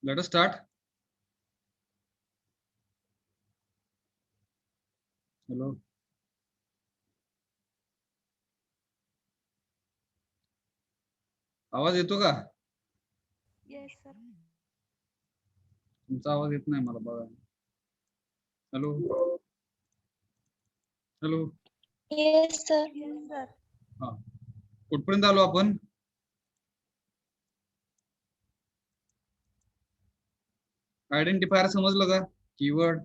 Let us start. Hello. आवाज येतो का? Yes, sir. तुमचा आवाज येत नाही मला बघा. Hello hello. Yes, sir. Yes, sir. हा, कुठपर्यंत आलो आपण? आयडेंटिफायर समजलं का? कीवर्ड.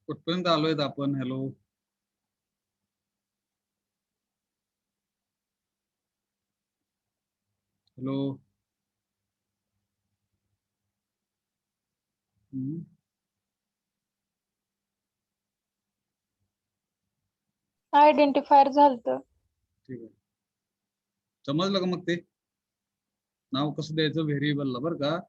कुठपर्यंत आलोय आपण? Hello hello. Identifier झालतं. ठीक आहे. समजलं का मग ते? नाव कसं द्यायचं व्हेरिएबलला बरं का?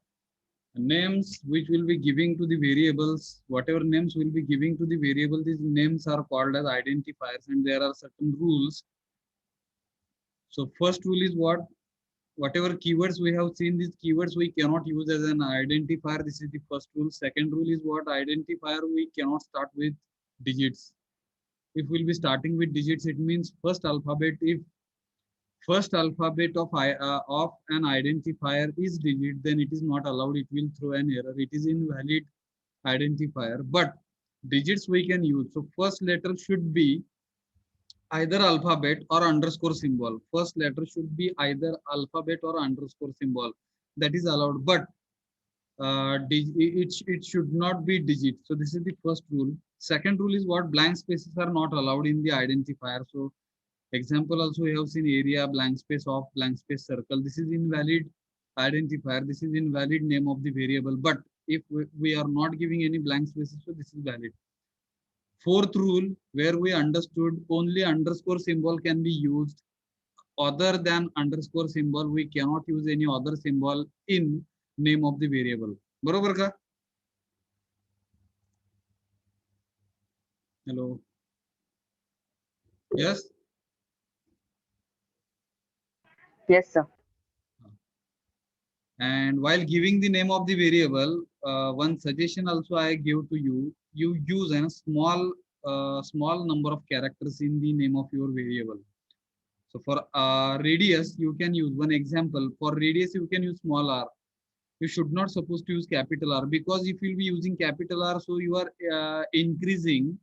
Names which will be giving to the variables, whatever names will be giving to the variable, these names are called as identifiers, and there are certain rules. So first rule is what? Whatever keywords we have seen, these keywords we cannot use as an identifier. This is the first rule. Second rule is what? Identifier we cannot start with digits. If we'll be starting with digits, it means first alphabet. If first alphabet of an identifier is digit, then it is not allowed. It will throw an error. It is invalid identifier. But digits we can use. So first letter should be either alphabet or underscore symbol. First letter should be either alphabet or underscore symbol. That is allowed. But it should not be digit. So this is the first rule. Second rule is what? Blank spaces are not allowed in the identifier. So example also we have seen area, blank space, off, blank space, circle. This is invalid identifier. This is invalid name of the variable. But if we are not giving any blank spaces, so this is valid. Fourth rule, where we understood only underscore symbol can be used. Other than underscore symbol, we cannot use any other symbol in name of the variable. बरोबर का? Hello. Yes. Yes, sir. And while giving the name of the variable, one suggestion also I give to you: you use a small number of characters in the name of your variable. So for radius, you can use one example. For radius, you can use small r. You should not supposed to use capital R, because if you'll be using capital R, so you are increasing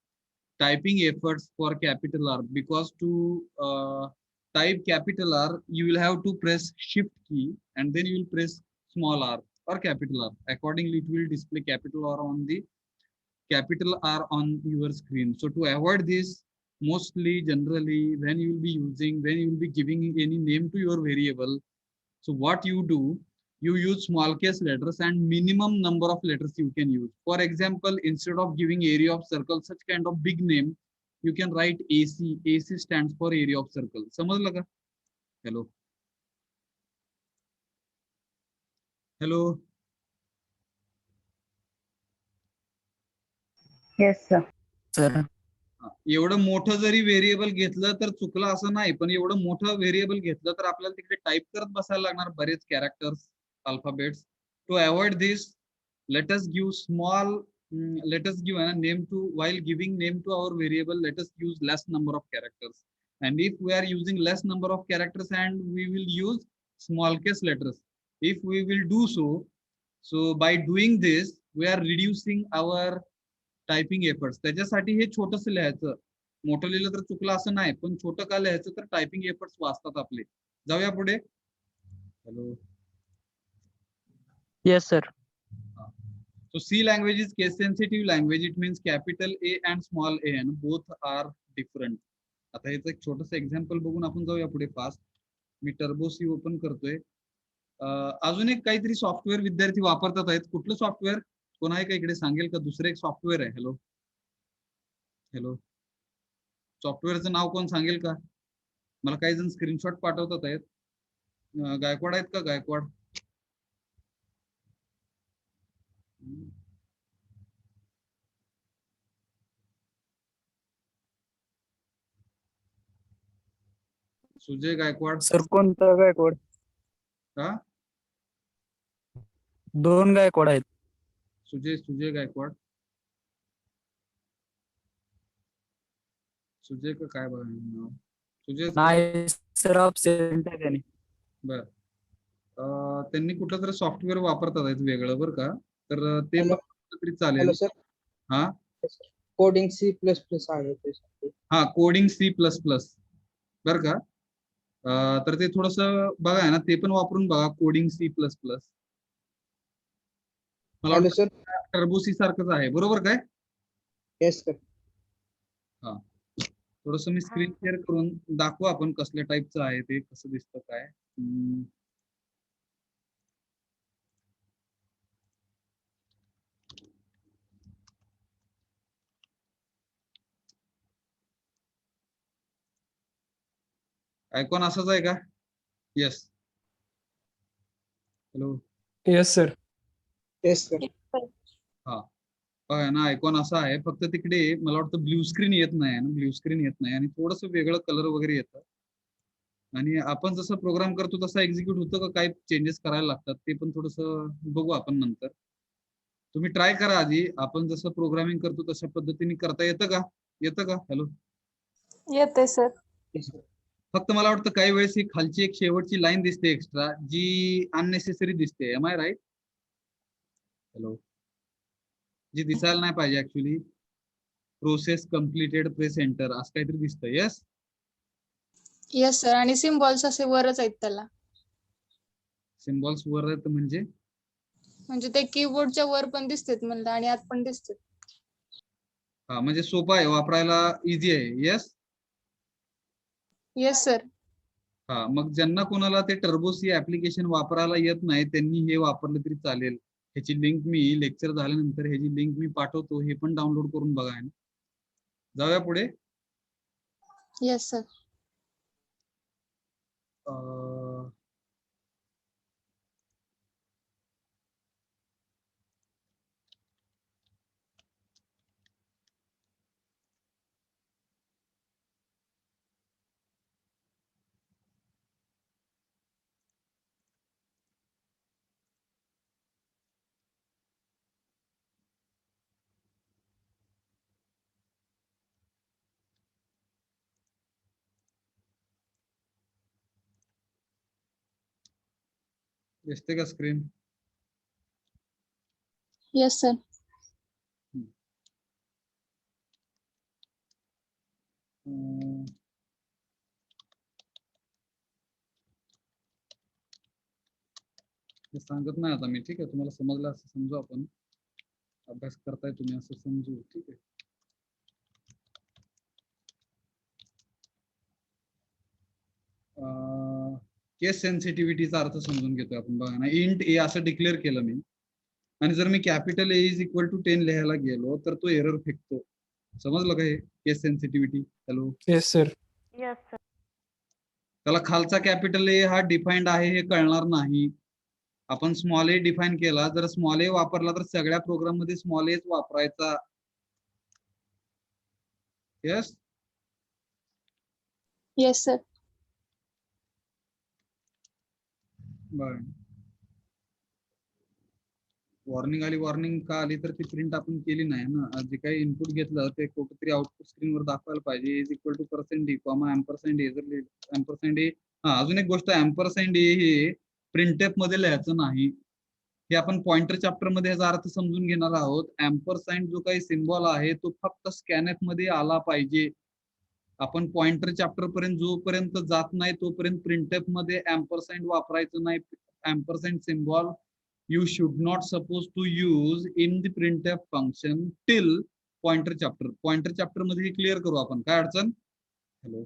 typing efforts for capital R, because to type capital R, you will have to press shift key and then you will press small r or capital R. Accordingly, it will display capital R on the capital R on your screen. So to avoid this, mostly generally when you will be using, when you will be giving any name to your variable, so what you do, you use small case letters and minimum number of letters you can use. For example, instead of giving area of circle, such kind of big name, you can write AC. AC stands for area of circle. समजलं का? Hello. Hello. Yes, sir. Sir एवढं मोठं जरी variable घेतलं तर चुकलं असं नाही, पण एवढं मोठं व्हेरिएबल घेतलं तर आपल्याला तिकडे टाईप करत बसायला लागणार बरेच characters, alphabets. To avoid this, let us give small let us give a name to, while giving name to our variable, let us use less number of characters. And if we are using less number of characters, and we will use small case letters, if we will do so, so by doing this we are reducing our typing efforts. त्याच्यासाठी हे छोटंसं लिहायचं. मोठं लिहिलं तर चुकलं असं नाही, पण छोटं का लिहायचं तर टायपिंग एफर्ट्स वाचतात आपले. जाऊया पुढे. Hello. Yes sir. So C language is case sensitive language. It means capital A and small a and both are different. आता याचं एक छोटंसं एक्झाम्पल बघून आपण जाऊया पुढे फास्ट. मी टर्बो सी ओपन करतोय. अजून एक काहीतरी सॉफ्टवेअर विद्यार्थी वापरतात आहेत. कुठलं सॉफ्टवेअर कोण आहे का इकडे? सांगेल का? दुसरं एक सॉफ्टवेअर आहे. Hello hello. सॉफ्टवेअरचं नाव कोण सांगेल का? मला काही जण स्क्रीनशॉट पाठवतात आहेत. गायकवाड आहेत का? गायकवाड. सुजय गायकवाड. सर कोणता गायकवाड? का? 2 गायकवाड आहेत. सुजय गायकवाड. सुजय का काय बघा नाव? सुजय. नाही सर, absent आहे त्याने. बर. त्यांनी कुठलं तरी सॉफ्टवेअर वापरतात आहेत वेगळं बरं का, तर ते Hello. वापरलं तरी चालेल. Hello sir. हा कोडिंग C++ आहे त्यासाठी. हा कोडिंग C++ बरं का. तर ते थोडस बघा आहे ना, ते पण वापरून बघा कोडिंग C++. मला हॅलो वाटतं सर. टर्बोसी सारखंच आहे, बरोबर काय? Yes sir. थोडस मी स्क्रीन शेअर करून दाखवू आपण कसल्या टाईपचं आहे ते, कसं दिसतं काय. आयकॉन असाच आहे का? Yes. Hello. Yes sir. Yes sir. हा बघा ना, आयकॉन असा आहे, फक्त तिकडे मला वाटतं ब्ल्यू स्क्रीन येत नाही ना, ब्ल्यू स्क्रीन येत नाही आणि थोडस वेगळं कलर वगैरे येतं. आणि आपण जसं प्रोग्राम करतो तसं एक्झिक्यूट होतं का काही चेंजेस करायला लागतात, ते पण थोडस बघू आपण नंतर. तुम्ही ट्राय करा आधी, आपण जसं प्रोग्रामिंग करतो तशा पद्धतीने करता येतं का? येतं का? हॅलो. येते सर. फक्त मला वाटतं काही वेळेस ही खालची एक शेवटची लाईन दिसते एक्स्ट्रा, जी अननेसेसरी दिसते. Am I right? हॅलो. जी दिसायला नाही पाहिजे actually. Process completed press enter असं काहीतरी दिसतं. येस. Yes sir. आणि सिम्बॉल्स असे वरच आहेत त्याला. सिम्बॉल्स वर आहेत म्हणजे? म्हणजे ते कीबोर्डच्या वर पण दिसतात म्हणलं आणि आत पण दिसतात. हा म्हणजे सोपं आहे वापरायला, इझी आहे. येस. Yes sir. हा मग ज्यांना कोणाला ते टर्बोसी ऍप्लिकेशन वापरायला येत नाही त्यांनी हे वापरलं तरी चालेल. ह्याची लिंक मी लेक्चर झाल्यानंतर ह्याची लिंक मी पाठवतो, हे पण डाउनलोड करून बघा. जाऊया पुढे. Yes sir. दिसते का स्क्रीन? Yes sir. हे सांगत नाही आता मी, ठीक आहे? तुम्हाला समजलं असं समजू, आपण अभ्यास करताय तुम्ही असं समजू, ठीक आहे? केस सेन्सिटिव्हिटीचा अर्थ समजून घेतोय आपण. बघा ना, इंट ए असं डिक्लेअर केलं मी आणि जर मी capital A is equal to 10 लिहायला गेलो तर तो एरर फेकतो. समजलं का हे case sensitivity? Hello. Yes sir. Yes, sir. त्याला खालचा कॅपिटल ए हा डिफाईन्ड आहे हे कळणार नाही. आपण स्मॉल ए डिफाईन केला, जर स्मॉल ए वापरला तर सगळ्या प्रोग्राम मध्ये स्मॉल एच वापरायचा. येस. Yes sir. बर. वॉर्निंग आली, वॉर्निंग का आली तर ती प्रिंट आपण केली नाही ना. जे काही इनपुट घेतलं ते कुठेतरी आउटपुट स्क्रीनवर दाखवायला पाहिजे. Is equal to %d comma ampersand a. जर एम्परसँड ए, हा अजून एक गोष्ट, एम्परसँड ए हे प्रिंटएफ मध्ये लिहायचं नाही. हे आपण पॉइंटर चॅप्टर मध्ये ह्याचा अर्थ समजून घेणार आहोत. एम्परसँड जो काही सिम्बॉल आहे तो फक्त स्कॅनएफ मध्ये आला पाहिजे. आपण पॉइंटर चॅप्टर पर्यंत जोपर्यंत जात नाही तोपर्यंत प्रिंटएफ मध्ये एम्परसँड वापरायचं नाही. Ampersand symbol you should not supposed to use in the printf function till pointer chapter. pointer chapter मध्ये हे क्लिअर करू आपण. काय अडचण? हॅलो.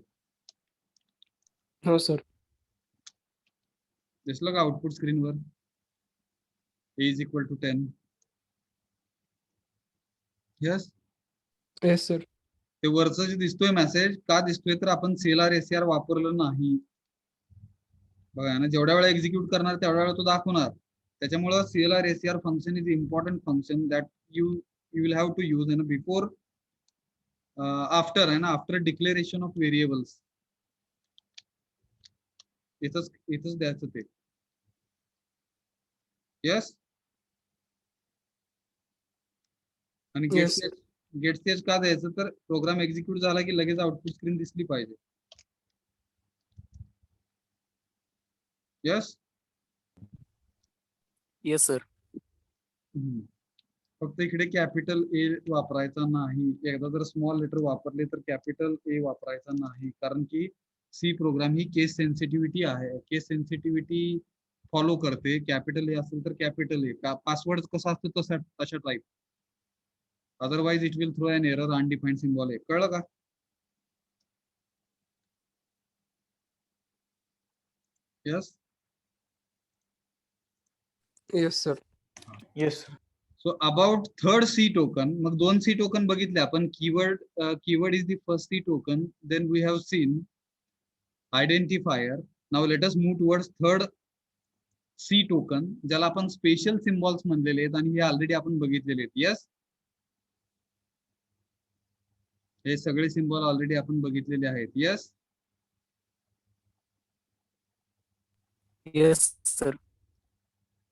हो सर. दिसलं का आउटपुट स्क्रीनवर? a is equal to 10. Yes. Yes sir. ते वरचं जे दिसतोय मेसेज का दिसतोय तर आपण CLR SCR वापरलं नाही. बघा ना, जेवढ्या वेळा एक्झिक्यूट करणार तेवढ्या वेळा तो दाखवणार. त्याच्यामुळे CLR SCR function is important function that you will have to use and before after and after declaration of variables. इथंच द्यायचं ते. यस. आणि Yes, sir. गेट स्टेज का द्यायचं, तर प्रोग्राम एक्झिक्यूट झाला की लगेच आउटपुट स्क्रीन दिसली पाहिजे. यस. Yes, sir. फक्त इकडे कॅपिटल ए वापरायचा नाही. एकदा जर स्मॉल लेटर वापरले तर कॅपिटल ए वापरायचा नाही, कारण की सी प्रोग्राम ही केस सेन्सिटिव्हिटी आहे. केस सेन्सिटिव्हिटी फॉलो करते. कॅपिटल ए असेल तर कॅपिटल ए. पासवर्ड कसा असतो तशा type. Otherwise it will throw an error undefined symbol आहे. कळलं का? Yes. Yes, sir. Yes, sir. So about third C token, मग 2 सी टोकन बघितले आपण. Keyword is the first C token, then we have seen identifier. Now let us move towards third C token, ज्याला आपण special symbols म्हणलेले आहेत, आणि हे already आपण बघितलेले आहेत. यस. हे सगळे सिम्बॉल ऑलरेडी आपण बघितलेले आहेत. Yes. Yes, sir.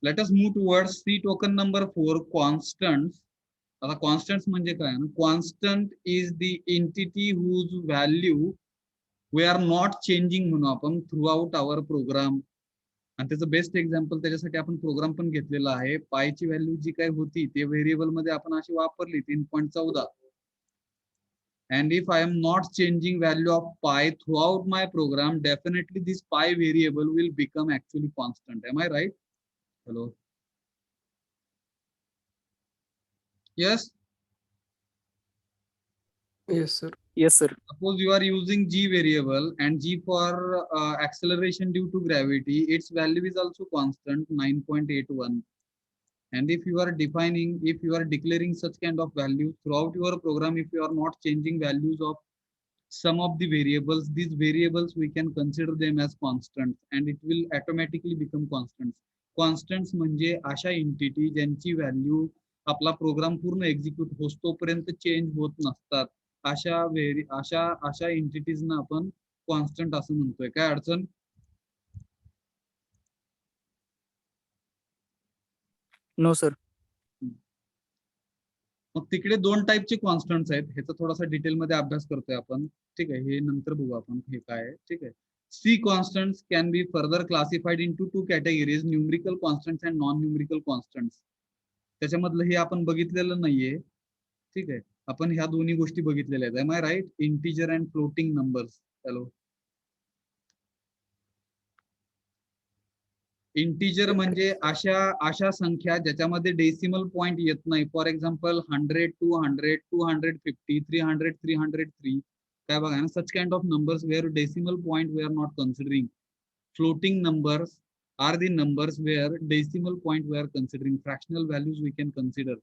Let us move towards C token number 4, constants. आता कॉन्स्टंट्स म्हणजे काय ना, constant is the entity whose value we are not changing म्हणू आपण थ्रू आउट आवर प्रोग्राम. आणि त्याचं बेस्ट एक्झाम्पल त्याच्यासाठी आपण प्रोग्राम पण घेतलेला आहे. पायची व्हॅल्यू जी काही होती ते व्हेरिएबल मध्ये आपण अशी वापरली 3.14. and if I am not changing value of pi throughout my program, definitely this pi variable will become actually constant. Am I right? Hello. Yes. Yes, sir. Yes, sir. Suppose you are using g variable and g for acceleration due to gravity, its value is also constant 9.81. And if you are declaring such kind of values throughout your program, if you are not changing values of some of the variables, these variables we can consider them as constants and it will automatically become constants. Constants म्हणजे अशा entity ज्यांची value आपला programme पूर्ण execute होतोपर्यंत change होत नसतात. अशा एंटिटीजना आपण constant असं म्हणतोय. काय अडचण? No, sir. मग तिकडे 2 टाईपचे कॉन्स्टंट्स आहेत. ह्याचा थोडासा डिटेलमध्ये अभ्यास करतोय आपण. ठीक आहे, हे नंतर बघू आपण हे काय आहे. ठीक आहे. C constants can be further classified into 2 categories, numerical constants and non numerical constants. त्याच्यामधलं हे आपण बघितलेलं नाहीये. ठीक आहे, आपण ह्या दोन्ही गोष्टी बघितलेल्या आहेत. Am I right? Integer and floating numbers. Hello. Integer म्हणजे अशा संख्या ज्याच्यामध्ये डेसिमल पॉइंट येत नाही. For example 100, 200, 250, 300, 303. काय बघा ना, such kind of numbers where decimal point we are not considering. Floating numbers are the numbers where decimal point we are considering. Fractional values we can consider.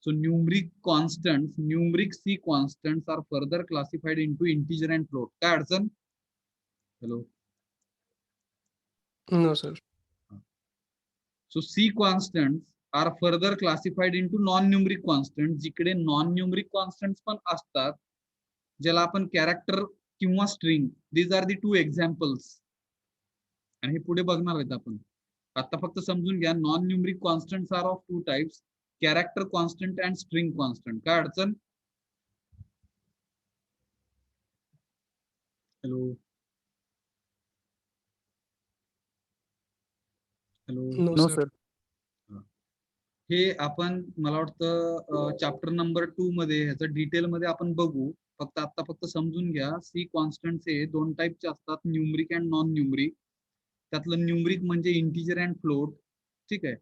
So numeric constants, numeric C constants are further classified into integer and float. काय अडचण? Hello. No, sir. So C constants are further classified into non-numeric constants, जिकडे non-numeric constants पण असतात, ज्याला आपण character किंवा string. These are the 2 examples. आणि हे पुढे बघणार आहेत आपण. आता फक्त समजून घ्या, non numeric constants are of 2 types, character constant and string constant. काय अडचण? हॅलो. हॅलो. No, sir. हे आपण मला वाटतं चॅप्टर नंबर 2 मध्ये ह्याचं डिटेल मध्ये आपण बघू. फक्त समजून घ्या, सी कॉन्स्टंट्स हे 2 टाइपचे असतात, न्यूमरिक अँड नॉन न्यूमरिक. त्यातलं न्यूमरिक म्हणजे इंटिजर अँड फ्लोट. ठीक आहे.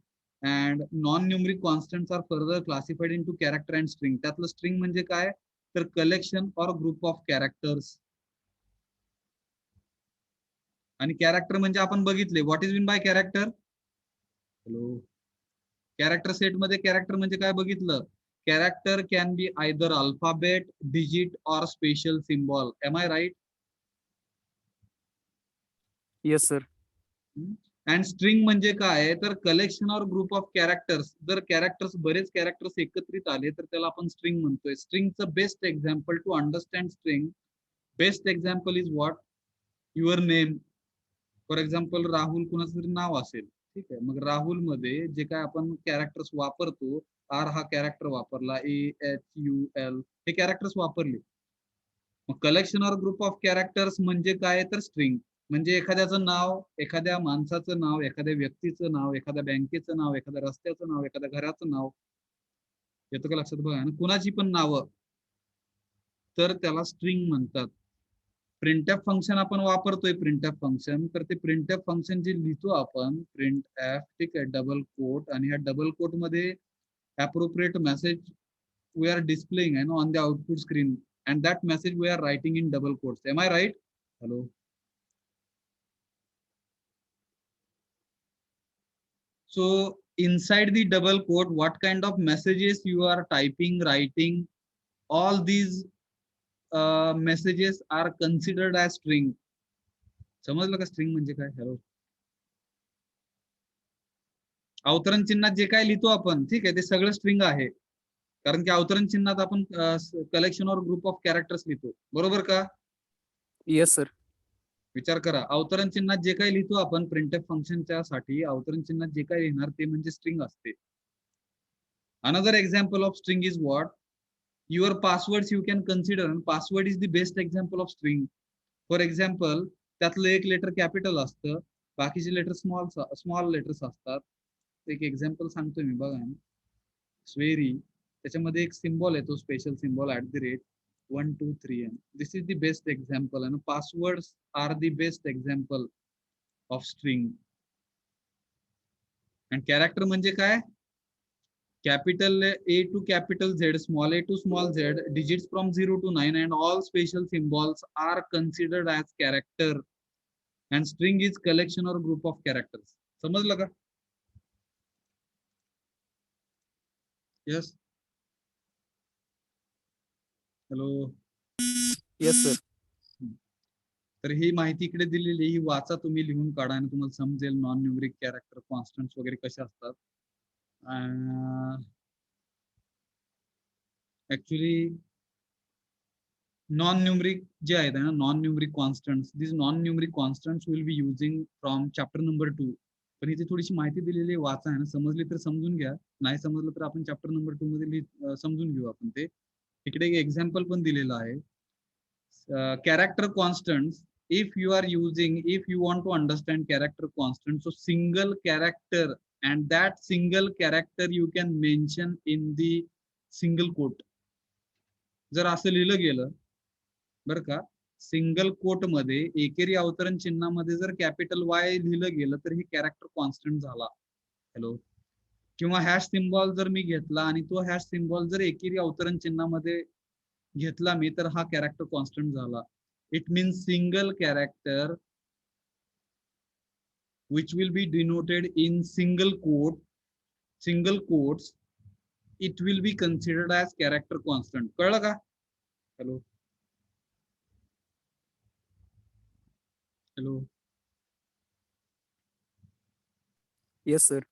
And non numeric constants are further classified into character and string. त्यातलं स्ट्रिंग म्हणजे काय, तर collection or group of characters. आणि कॅरेक्टर म्हणजे आपण बघितले, what is mean by character? Hello. Character set मध्ये कॅरेक्टर म्हणजे काय बघितलं? Character can be either alphabet, digit or special symbol. Am I right? Yes, sir. And string म्हणजे काय, तर collection or group of characters. जर बरेच कॅरेक्टर्स एकत्रित आले तर त्याला आपण स्ट्रिंग म्हणतोय. स्ट्रिंगचं best example to understand string, best example is what? Your name. For example Rahul कुणाचं तरी नाव असेल, ठीक आहे. मग राहुल मध्ये जे काय आपण कॅरेक्टर्स वापरतो, आर हा कॅरेक्टर वापरला, AHUL हे कॅरेक्टर्स वापरले. मग collection or group of characters म्हणजे काय, तर स्ट्रिंग. म्हणजे एखाद्याचं नाव, एखाद्या माणसाचं नाव, एखाद्या व्यक्तीचं नाव, एखाद्या बँकेचं नाव, एखाद्या रस्त्याचं नाव, एखाद्या घराचं नाव, येतं का लक्षात बघा. आणि कुणाची पण नावं, तर त्याला स्ट्रिंग म्हणतात. प्रिंटएफ फंक्शन आपण वापरतोय, प्रिंटएफ फंक्शन, तर ते प्रिंटएफ फंक्शन जे लिहितो आपण प्रिंटएफ, ठीक आहे, डबल कोट, आणि ह्या डबल कोट मध्ये appropriate message we are displaying on the output screen, and that message we are writing in double quotes. Am I right? Hello. So inside the double quote, what kind of messages you are typing, writing, all these messages are considered as string. समजलं का string म्हणजे काय? Hello. अवतरण चिन्हात जे काय लिहितो आपण, ठीक आहे, ते सगळं स्ट्रिंग आहे. कारण की अवतरण चिन्हात आपण कलेक्शन और ग्रुप ऑफ कॅरेक्टर्स लिहितो, बरोबर का? Yes sir. विचार करा, अवतरण चिन्हात जे काही लिहितो आपण प्रिंटएफ फंक्शनच्या साठी, अवतरण चिन्हात जे काही लिहिणार ते म्हणजे स्ट्रिंग असते. Another example of string is what? Your passwords you can consider. Password is the best example of string. For example, त्यातलं एक लेटर कॅपिटल असतं, बाकीचे लेटर स्मॉल लेटर्स असतात. एक एक्झाम्पल सांगतोय मी, बघा. स्वेरी, त्याच्यामध्ये एक सिम्बॉल येतो, special symbol @1 2 3. This is the best example. आणि passwords are the best example of string. आणि कॅरेक्टर म्हणजे काय? Capital A to capital Z, small a to small z, digits from 0 to 9, and all special symbols are considered as character. And string is collection or group of characters. समजलं का? Yes. Hello. Yes sir. तर ही माहिती इकडे दिलेली, ही वाचा तुम्ही, लिहून काढा आणि तुम्हाला समजेल नॉन न्यूमरिक कॅरेक्टर, कॉन्स्टंट्स वगैरे कसे असतात. ऍक्च्युली नॉन न्यूमरिक जे आहेत ना, non numeric constants, this non numeric constants will be using from chapter number 2. पण इथे थोडीशी माहिती दिलेली आहे, वाचा. आहे ना, समजली तर समजून घ्या, नाही समजलं तर आपण चॅप्टर नंबर 2 मध्ये समजून घेऊ आपण ते. इकडे एक एक्झाम्पल पण दिलेलं आहे. Character constants, if you want to understand character constants, so single character, and that single character you can mention in the single quote. जर असं लिहिलं गेलं, बरं का, सिंगल कोट मध्ये एकेरी अवतरण चिन्हामध्ये जर कॅपिटल Y लिहिलं गेलं तर हे कॅरेक्टर कॉन्स्टंट झाला. हॅलो. किंवा हॅश सिम्बॉल जर मी घेतला आणि तो हॅश सिम्बॉल जर एकेरी अवतरण चिन्हामध्ये घेतला मी, तर हा कॅरेक्टर कॉन्स्टंट झाला. It means single character which will be denoted in single quotes, it will be considered as character constant. कळलं का? Hello. Hello. Yes sir.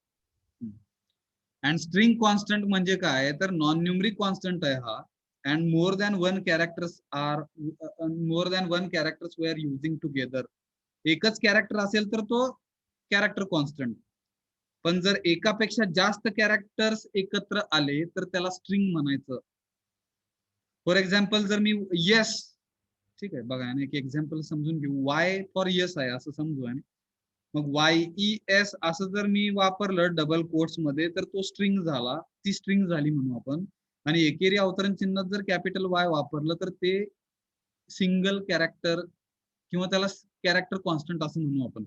And string constant म्हणजे काय, तर नॉन न्यूमरिक कॉन्स्टंट आहे हा. and more than one characters we are using together. एकच character असेल तर तो कॅरेक्टर कॉन्स्टंट. पण जर एकापेक्षा जास्त कॅरेक्टर्स एकत्र आले तर त्याला स्ट्रिंग म्हणायचं. फॉर एक्झाम्पल, जर मी येस, ठीक आहे, बघा, एक एक्झाम्पल समजून घेऊ. वाय फॉर येस आहे असं समजू. आणि मग YES असं जर मी वापरलं डबल कोट्स मध्ये, तर तो स्ट्रिंग झाला, ती स्ट्रिंग झाली म्हणू आपण. आणि एकेरी अवतरण चिन्हात जर कॅपिटल Y वापरलं तर ते सिंगल कॅरेक्टर किंवा त्याला कॅरेक्टर कॉन्स्टंट असं म्हणू आपण.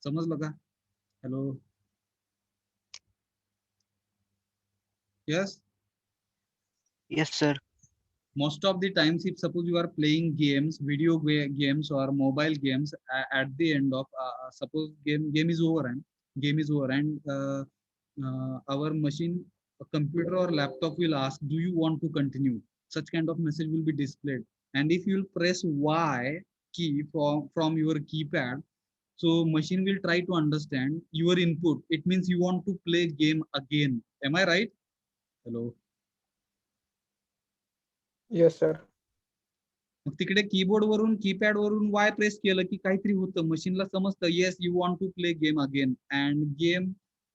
समजलं का? Hello. Yes. Yes, sir. Most of the times, if suppose you are playing games, video games or mobile games, at the end of suppose game is over and our machine, a computer or laptop will ask, do you want to continue? Such kind of message will be displayed. And if you will press Y key from your keypad, so machine will try to understand your input. It means you want to play game again. Am I right? Hello. Yes, sir. मग तिकडे keyboard वरून keypad वरून Y press केलं की काहीतरी होतं, मशीनला समजतं yes you want to play game again, and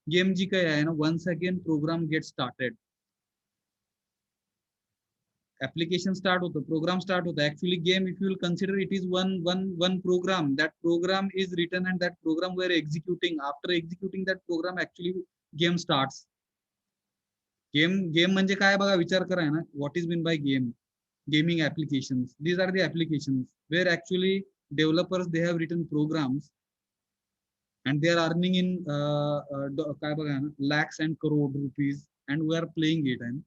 game जी काही आहे ना, once again program get started. application start होतं, program start होतं. Actually game, if you will consider, it is one program. That program is written and that program we are executing. After executing that program, actually game starts. Game म्हणजे काय बघा, विचार करा ना, what is meant by game? Gaming applications. These are the applications where actually developers, they have written programs and they are earning in काय बघा ना, lakhs and crore rupees, and we are playing it. And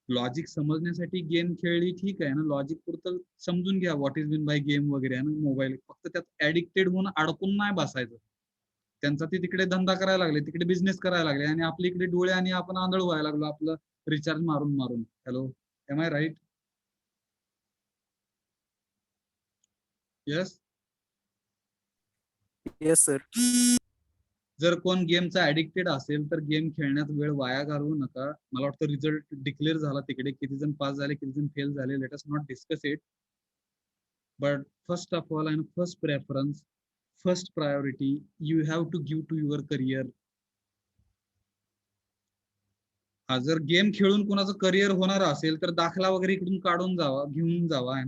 logic समजण्यासाठी game खेळली ठीक आहे ना, logic पुरतं समजून घ्या what is been by game वगैरे आहे ना, मोबाईल फक्त त्यात ऍडिक्टेड होऊन अडकून नाही बसायचं. त्यांचा ते तिकडे धंदा करायला लागले, तिकडे बिझनेस करायला लागले, आणि आपल्या इकडे डोळे आणि आपण आंधळ व्हायला लागलो आपलं रिचार्ज मारून मारून. Hello, am I right? Yes. Yes, sir. जर कोण गेमचा ऍडिक्टेड असेल तर गेम खेळण्यात वेळ वाया घालवू नका. मला वाटतं रिझल्ट डिक्लेअर झाला तिकडे, किती जण पास झाले, किती जण फेल झाले. Let us not discuss it, but first of all and first preference, first priority, you have to give to your career. हा, जर गेम खेळून कोणाचं करिअर होणार असेल तर दाखला वगैरे इकडून काढून जावा, घेऊन जावा,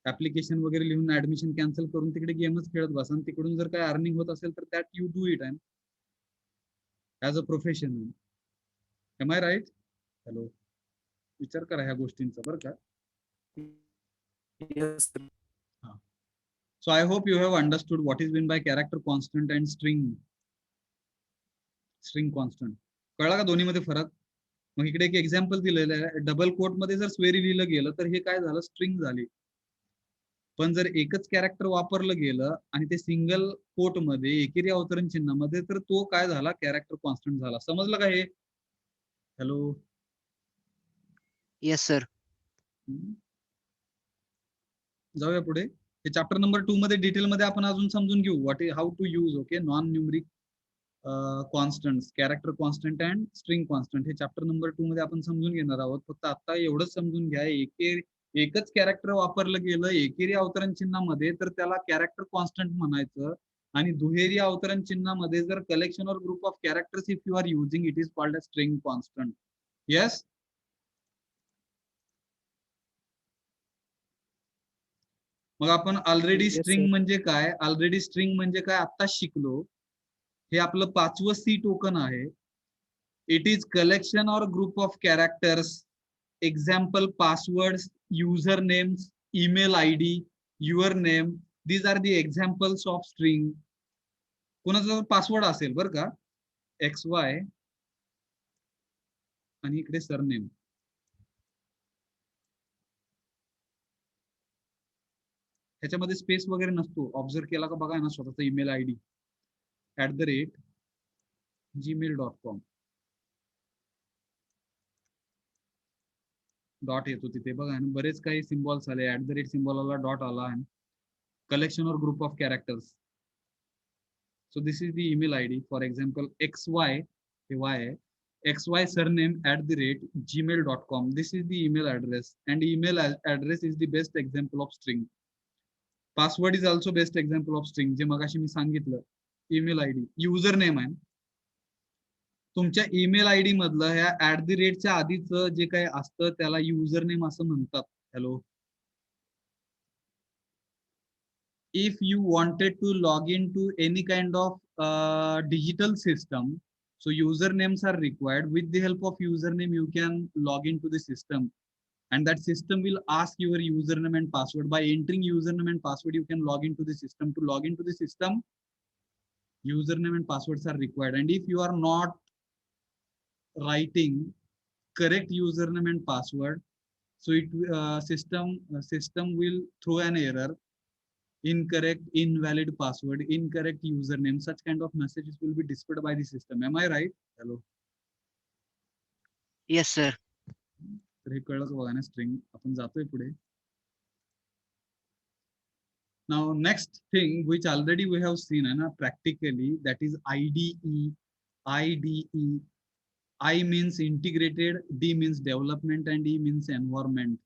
ऍप्लिकेशन वगैरे लिहून ऍडमिशन कॅन्सल करून तिकडे गेमच खेळत बसा. आणि तिकडून जर काय अर्निंग होत असेल तर that you do it as a profession. Am I right? Hello, विचार करा ह्या गोष्टींचा बरं का. Yes, sir. So I hope you have understood what is meant by character constant and string constant. कळला का दोन्ही मध्ये फरक? मग इकडे एक एक्झाम्पल दिलेलं आहे, डबल कोट मध्ये जर स्वेरी लिहिलं गेलं तर हे काय झालं, स्ट्रिंग झाली. पण जर एकच कॅरेक्टर वापरलं गेलं आणि ते सिंगल कोट मध्ये एकेरी अवतरण चिन्हामध्ये, तर तो काय झाला, कॅरेक्टर कॉन्स्टंट झाला. समजलं का हे? Hello, Yes, sir. जाऊया पुढे. हे चॅप्टर नंबर 2 मध्ये डिटेल मध्ये आपण अजून समजून घेऊ what is how to use okay non numeric constants, character constant and string constant. हे चॅप्टर नंबर 2 मध्ये आपण समजून घेणार आहोत. फक्त आता एवढंच समजून घ्या, एकच कॅरेक्टर वापरलं गेलं एकेरी अवतरण चिन्हामध्ये तर त्याला कॅरेक्टर कॉन्स्टंट म्हणायचं, आणि दुहेरी अवतरण चिन्हामध्ये जर collection or group of characters if you are using, it is called a string constant. Yes. मग आपण ऑलरेडी Yes, स्ट्रिंग sir. म्हणजे काय, ऑलरेडी स्ट्रिंग म्हणजे काय आत्ताच शिकलो. हे आपलं 5वं सी टोकन आहे. It is collection or group of characters, example passwords, user names, email I D, your name. These are the examples of string. कोणाचा पासवर्ड असेल बरं का, XY आणि इकडे सरनेम, ह्याच्यामध्ये स्पेस वगैरे नसतो. ऑब्झर्व केला का बघा ना, स्वतःचा email I D @gmail.com dot येतो तिथे बघा. आणि बरेच काही सिम्बॉल्स आले, @ सिम्बॉल आला, डॉट आला, कलेक्शन और group of characters. So this is the email I D. For example XY, हे Y आहे, XY surname @gmail.com. This is the email address, and email address is the best example of string. Password is also best example of string. जे मगाशी मी सांगितलं, email I D, user name आहे. तुमच्या email I D मधलं ह्या @च्या आधीचं जे काही असतं त्याला युजर नेम असं म्हणतात. Hello, if you wanted to log into any kind of digital system, so usernames are required. With the help of username you can log into the system, and that system will ask your username and password. By entering username and password you can log into the system. To log into the system, username and passwords are required, and if you are not writing correct username and password, so it system will throw an error, incorrect, invalid password, incorrect username. Such kind of messages will be displayed by the system. Am I right? Hello. Yes, sir. तर हे कळलं बघा ना string. आपण जातोय पुढे. Now next thing which already we have seen practically, that is IDE. IDE. I means integrated, D means development, and E means environment.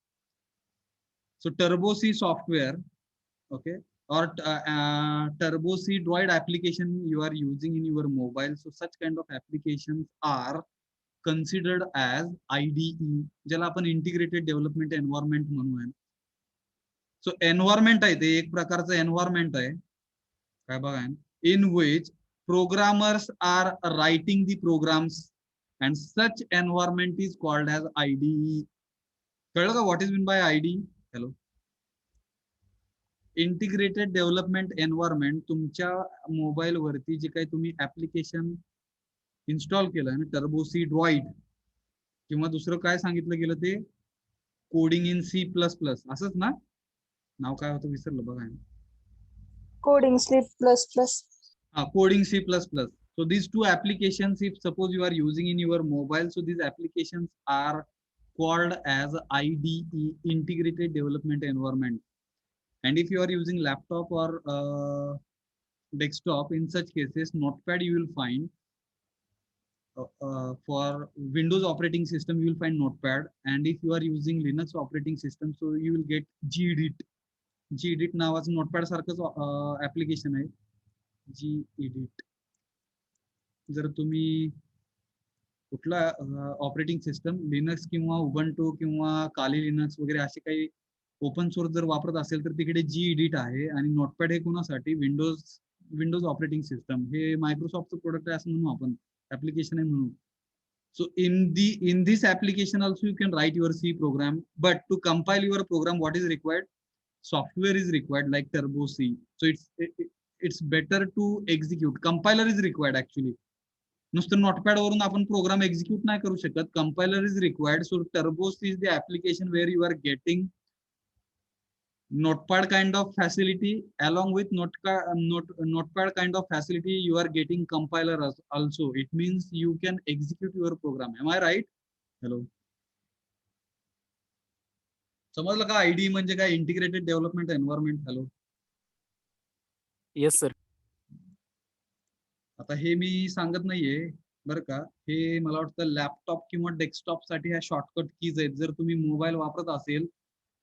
So Turbo C software, okay, or Turbo C Droid application you are using in your mobile. So such kind of applications are considered as IDE, ज्याला आपण integrated development environment म्हणूया. So environment आहे ते एक प्रकारचं environment आहे काय बघा, in which programmers are writing the programs and such environment is called as IDE. कळलं का what is meant by IDE? Hello. Integrated development environment तुमच्या मोबाईल वरती जे काही तुम्ही ऍप्लिकेशन इन्स्टॉल केलं ना, टर्बो सी ड्रॉइड किंवा दुसरं काय सांगितलं गेलं ते कोडिंग इन C++, असंच ना, नाव काय होतं विसरलं बघा. Coding C++. Coding C++. So these two applications, if suppose you are using in your mobile, so these applications are called as IDE, integrated development environment. And if you are using laptop or desktop, in such cases notepad you will find. For Windows operating system you will find notepad, and if you are using Linux operating system, so you will get gedit. gedit नावाचं notepad सारखंच application आहे gedit. जर तुम्ही कुठला operating system Linux किंवा Ubuntu किंवा काली Linux वगैरे असे काही ओपन सोर्स जर वापरत असेल तर तिकडे gedit आहे. आणि नोटपॅड हे कोणासाठी, विंडोज ऑपरेटिंग सिस्टम, हे मायक्रोसॉफ्टचं प्रोडक्ट आहे असं म्हणू आपण, ऍप्लिकेशन आहे म्हणून. So in this application also you can write your C program, but to compile your program what is required? Software is required like Turbo C. So it's better to execute. Compiler is required actually. नुसतं notepad वरून आपण program execute नाही करू शकत. Compiler is required. So turbo C is the application where you are getting notepad kind of facility, along with notepad kind of facility you are getting compiler also. It means you can execute your program. Am I right? Hello. समजलं का IDE म्हणजे काय? Integrated development environment. Hello. Yes, sir. आता हे मी सांगत नाहीये बरं का, हे मला वाटतं लॅपटॉप किंवा डेस्कटॉप साठी ह्या शॉर्टकट कीज आहेत. जर तुम्ही मोबाईल वापरत असेल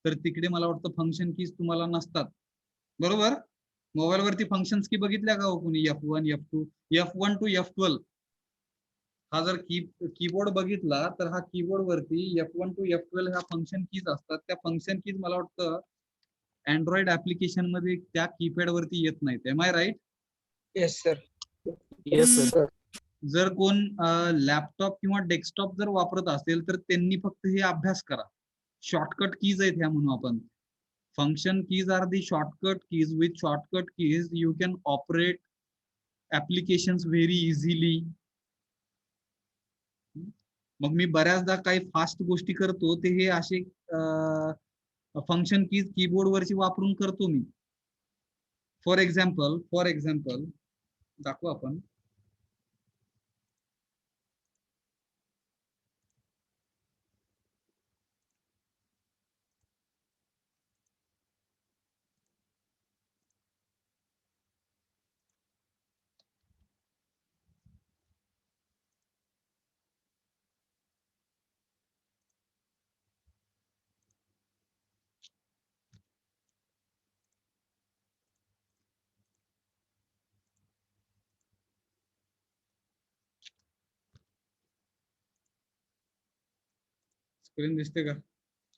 तर तिकडे मला वाटतं फंक्शन कीज तुम्हाला नसतात, बरोबर. मोबाईल वरती फंक्शन की बघितल्या का हो कुणी? F1 F2 F1 to F12 हा जर कीबोर्ड बघितला तर हा कीबोर्ड वरती F1 to F12 ह्या फंक्शन कीज असतात. त्या फंक्शन कीज मला वाटतं अँड्रॉइड ऍप्लिकेशन मध्ये त्या कीपॅड वरती येत नाहीत. Am I right? Yes, sir. Yes, sir. जर कोण लॅपटॉप किंवा डेस्कटॉप जर वापरत असेल तर त्यांनी फक्त हे अभ्यास करा. शॉर्टकट कीज आहेत ह्या म्हणून आपण. Function keys are the shortcut keys. With shortcut keys you can operate applications very easily. मग मी बऱ्याचदा काही फास्ट गोष्टी करतो ते हे असे फंक्शन कीज कीबोर्ड वरची वापरून करतो मी. फॉर एक्झाम्पल दाखवू आपण. स्क्रीन दिसते का?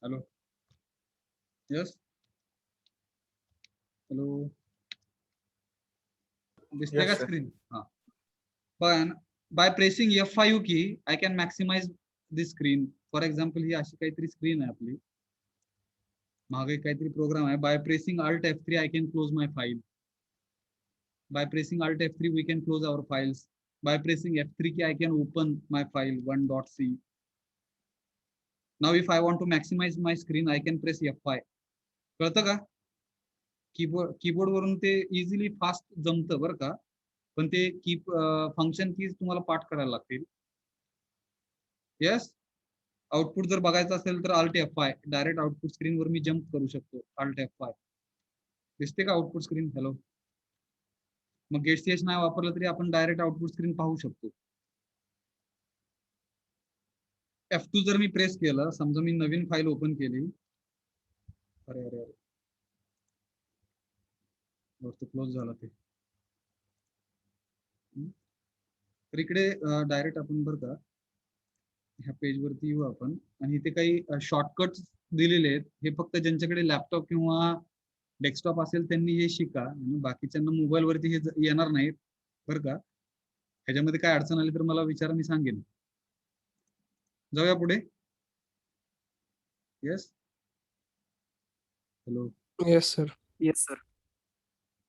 हॅलो. यस. हॅलो. दिसते का स्क्रीन? हा. पण by pressing F5 key I can maximize the screen. For example ही अशी काहीतरी स्क्रीन आहे आपली, मागे काहीतरी प्रोग्राम आहे. By pressing Alt F3 I can close my file. By pressing Alt F3 we can close our files. By pressing F3 key I can open my file 1.c. Now if I want to maximize my screen I can press F5. कळतं का? Keyboard वरून ते easily fast जमतं बरं का, पण ते function keys तुम्हाला पाठ करायला लागतील. यस. आउटपुट जर बघायचं असेल तर Alt F5 direct output screen वर मी जम्प करू शकतो. Alt F5 दिसते का आउटपुट स्क्रीन? हॅलो. मग गेटसीएच नाही वापरलं तरी आपण डायरेक्ट आउटपुट स्क्रीन पाहू शकतो. F2 जर मी प्रेस केलं, समजा मी नवीन फाईल ओपन केली, अरे अरे अरे वरती क्लोज झाला ते. तर इकडे डायरेक्ट आपण बरं का ह्या पेज वरती येऊ आपण आणि इथे काही शॉर्टकट्स दिलेले आहेत. हे फक्त ज्यांच्याकडे लॅपटॉप किंवा डेस्कटॉप असेल त्यांनी हे शिका आणि बाकीच्यांना मोबाईल वरती हे येणार नाहीत बरं का. ह्याच्यामध्ये काय अडचण आली तर मला विचारा, मी सांगेन. जाऊया पुढे. Yes hello. Yes sir. Yes sir.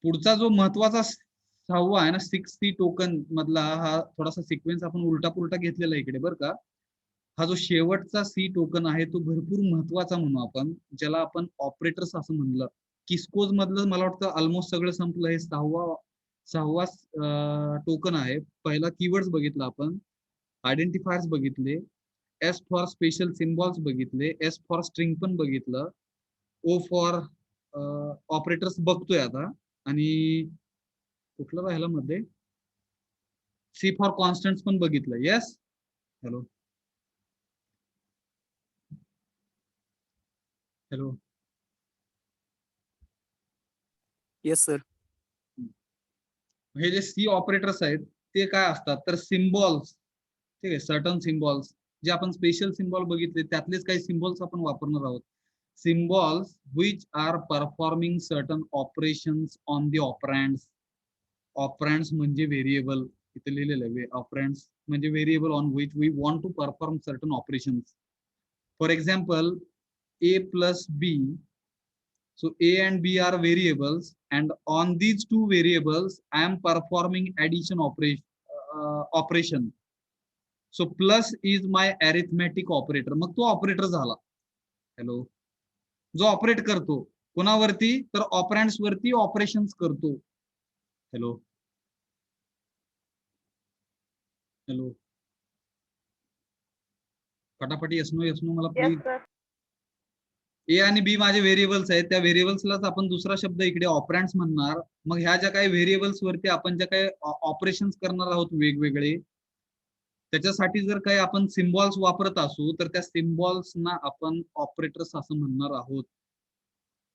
पुढचा जो महत्वाचा 6वा आहे ना 6C टोकन मधला हा थोडासा सिक्वेन्स आपण उलटा पुलटा घेतलेला आहे इकडे बरं का. हा जो शेवटचा सी टोकन आहे तो भरपूर महत्वाचा म्हणू आपण, ज्याला आपण ऑपरेटर्स असं म्हणलं. किस्कोज मधलं मला वाटतं ऑलमोस्ट सगळं संपलं. हे 6वा टोकन आहे. पहिला कीवर्ड्स बघितला आपण, आयडेंटिफायर्स बघितले, एस फॉर स्पेशल सिम्बॉल्स बघितले, एस फॉर स्ट्रिंग पण बघितलं, ओ फॉर ऑपरेटर्स बघतोय आता, आणि कुठलं राहिलं मध्ये सी फॉर कॉन्स्टंट्स पण बघितलं. Yes hello hello. Yes sir. हे जे सी ऑपरेटर्स आहेत ते काय असतात तर सिम्बॉल्स, ठीक आहे, सर्टन सिम्बॉल्स जे आपण स्पेशल सिम्बॉल बघितले त्यातलेच काही सिम्बॉल्स आपण वापरणार आहोत. Symbols which are performing certain operations on the operands. Operands म्हणजे व्हेरिएबल, इथे लिहिलेलं आहे. ऑपरँड्स म्हणजे variable on which we want to perform certain operations. For example A plus B. So A and B are variables, and on these two variables, I am performing addition operation. So plus is my arithmetic operator. मग तो operator झाला. Hello. जो operate करतो कोणावरती तर ऑपरँड्स वरती operations करतो. Hello hello. फटाफटी यसनो मला Yes, प्लीज. sir. ए आणि बी माझे व्हेरिएबल्स आहेत, त्या व्हेरिएबल्सलाच आपण दुसरा शब्द इकडे ऑपरँड्स म्हणणार. मग ह्या ज्या काही व्हेरिएबल्स वरती आपण ज्या काही ऑपरेशन्स करणार आहोत वेगवेगळे, त्याच्यासाठी जर काही आपण सिम्बॉल्स वापरत असू तर त्या सिम्बॉल्सना आपण ऑपरेटर्स असं म्हणणार आहोत.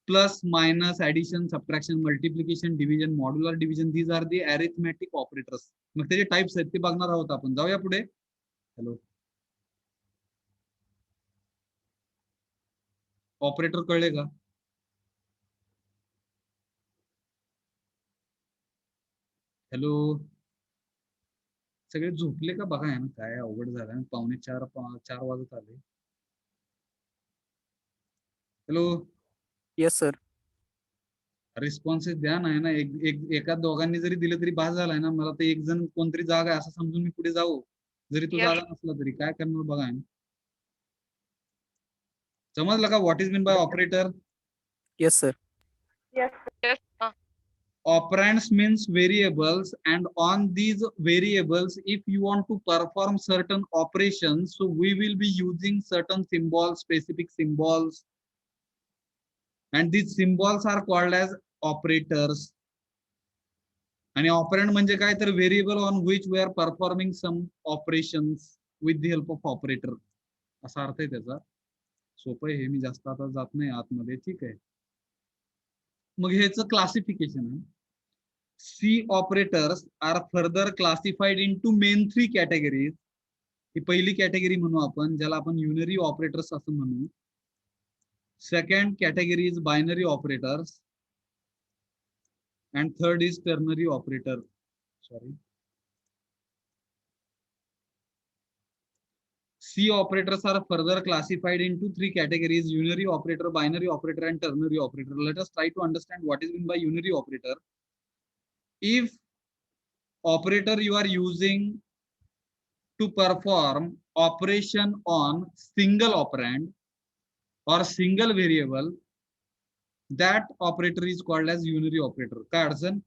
Plus, minus, addition, subtraction, multiplication, division, modular division, these are the arithmetic operators. मग त्याचे टाइप्स आहेत ते बघणार आहोत आपण. जाऊया पुढे. हॅलो. ऑपरेटर कळले का? हॅलो. सगळे झोपले का बघा. आहे ना काय अवघड झालं, 3:45 वाजत आले. हॅलो. Yes sir. रिस्पॉन्सेस द्या नाही ना. एका दोघांनी जरी दिले तरी बास झालाय ना. मला तर एक जण कोणतरी जागा आहे असं समजून मी पुढे जाऊ, जरी तो जागा नसला तरी काय करणार बघा. आहे ना. समजलं का what is mean bye operator? Yes sir. Yes. Operands means variables, and on these variables, if you want to perform certain operations, so we will be using certain symbols, specific symbols, and these symbols are called as operators. आणि operand म्हणजे काय तर variable on which we are performing some operations with the help of operator, असा अर्थ आहे त्याचा. सोपं आहे हे, मी जास्त आता जात नाही आतमध्ये, ठीक आहे. मग ह्याचं क्लासिफिकेशन आहे. C operators are further classified into main 3 categories. ही पहिली कॅटेगरी म्हणू आपण, ज्याला आपण युनरी ऑपरेटर्स असं म्हणू. Second category is binary operators, and third is ternary operator. Sorry. C operators are further classified into 3 categories: unary operator, binary operator, and ternary operator. Let us try to understand what is meant by unary operator. If operator you are using to perform operation on single operand or single variable, that operator is called as unary operator. काय अडचण?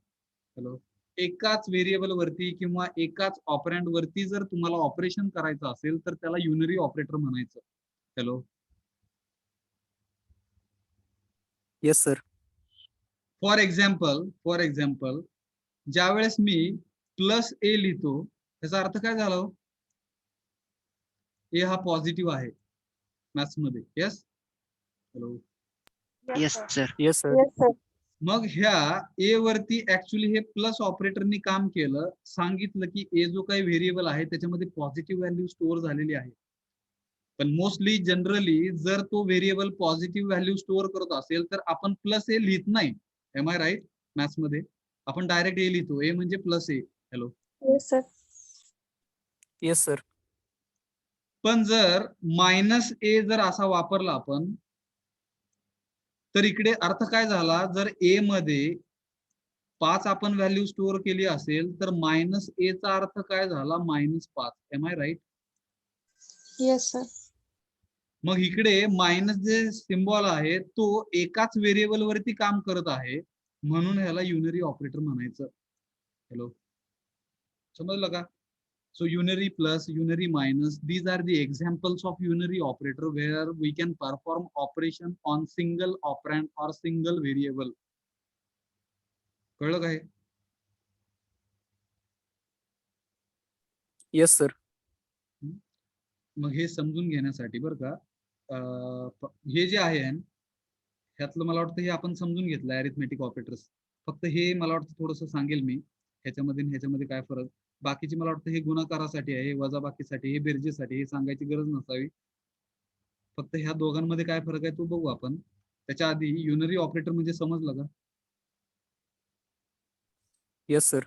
Hello. एकाच variable वरती किंवा एकाच ऑपरँड वरती जर तुम्हाला operation करायचं असेल तर त्याला युनरी ऑपरेटर म्हणायचं. Hello. Yes sir. For example ज्या वेळेस मी प्लस ए लिहितो त्याचा अर्थ काय झाला? ए हा पॉझिटिव्ह आहे मॅथ्स मध्ये. Yes hello. Yes, sir. Yes, sir. Yes, sir. मग ह्या ए वरती ऍक्च्युली हे प्लस ऑपरेटरनी काम केलं, सांगितलं की ए जो काही व्हेरिएबल आहे त्याच्यामध्ये पॉझिटिव्ह व्हॅल्यू स्टोअर झालेली आहे. पण मोस्टली जनरली जर तो व्हेरिएबल पॉझिटिव्ह व्हॅल्यू स्टोअर करत असेल तर आपण प्लस ए लिहित नाही. M I right? मॅथ्स मध्ये आपण डायरेक्ट ए लिहितो, ए म्हणजे प्लस ए. Hello. Yes, sir. Yes, sir. पण जर मायनस ए जर असा वापरला आपण तर इकडे अर्थ काय झाला, जर ए मध्ये 5 आपण व्हॅल्यू स्टोअर केली असेल तर मायनस ए चा अर्थ काय झाला, -5. Am I right? Yes, sir. मग इकडे मायनस जे सिम्बॉल आहे तो एकाच व्हेरिएबल वरती काम करत आहे, म्हणून ह्याला युनरी ऑपरेटर म्हणायचं. हॅलो, समजलं का? So unary plus, unary minus, these are the examples of unary operator where we can perform operation on single operand or single variable. कळलं काय? Yes, sir. मग हे समजून घेण्यासाठी बरं का, हे जे आहे ह्यातलं मला वाटतं हे आपण समजून घेतलं अरिथमेटिक ऑपरेटर्स. फक्त हे मला वाटतं थोडंसं सांगेल मी ह्याच्यामध्ये आणि ह्याच्यामध्ये काय फरक. बाकीचे मला वाटतं हे गुणाकारासाठी आहे, हे वजाबाकीसाठी, हे बेरजेसाठी, हे सांगायची गरज नसावी. फक्त ह्या दोघांमध्ये काय फरक आहे तो बघू आपण. त्याच्या आधी युनरी ऑपरेटर म्हणजे समजलं का? Yes, sir.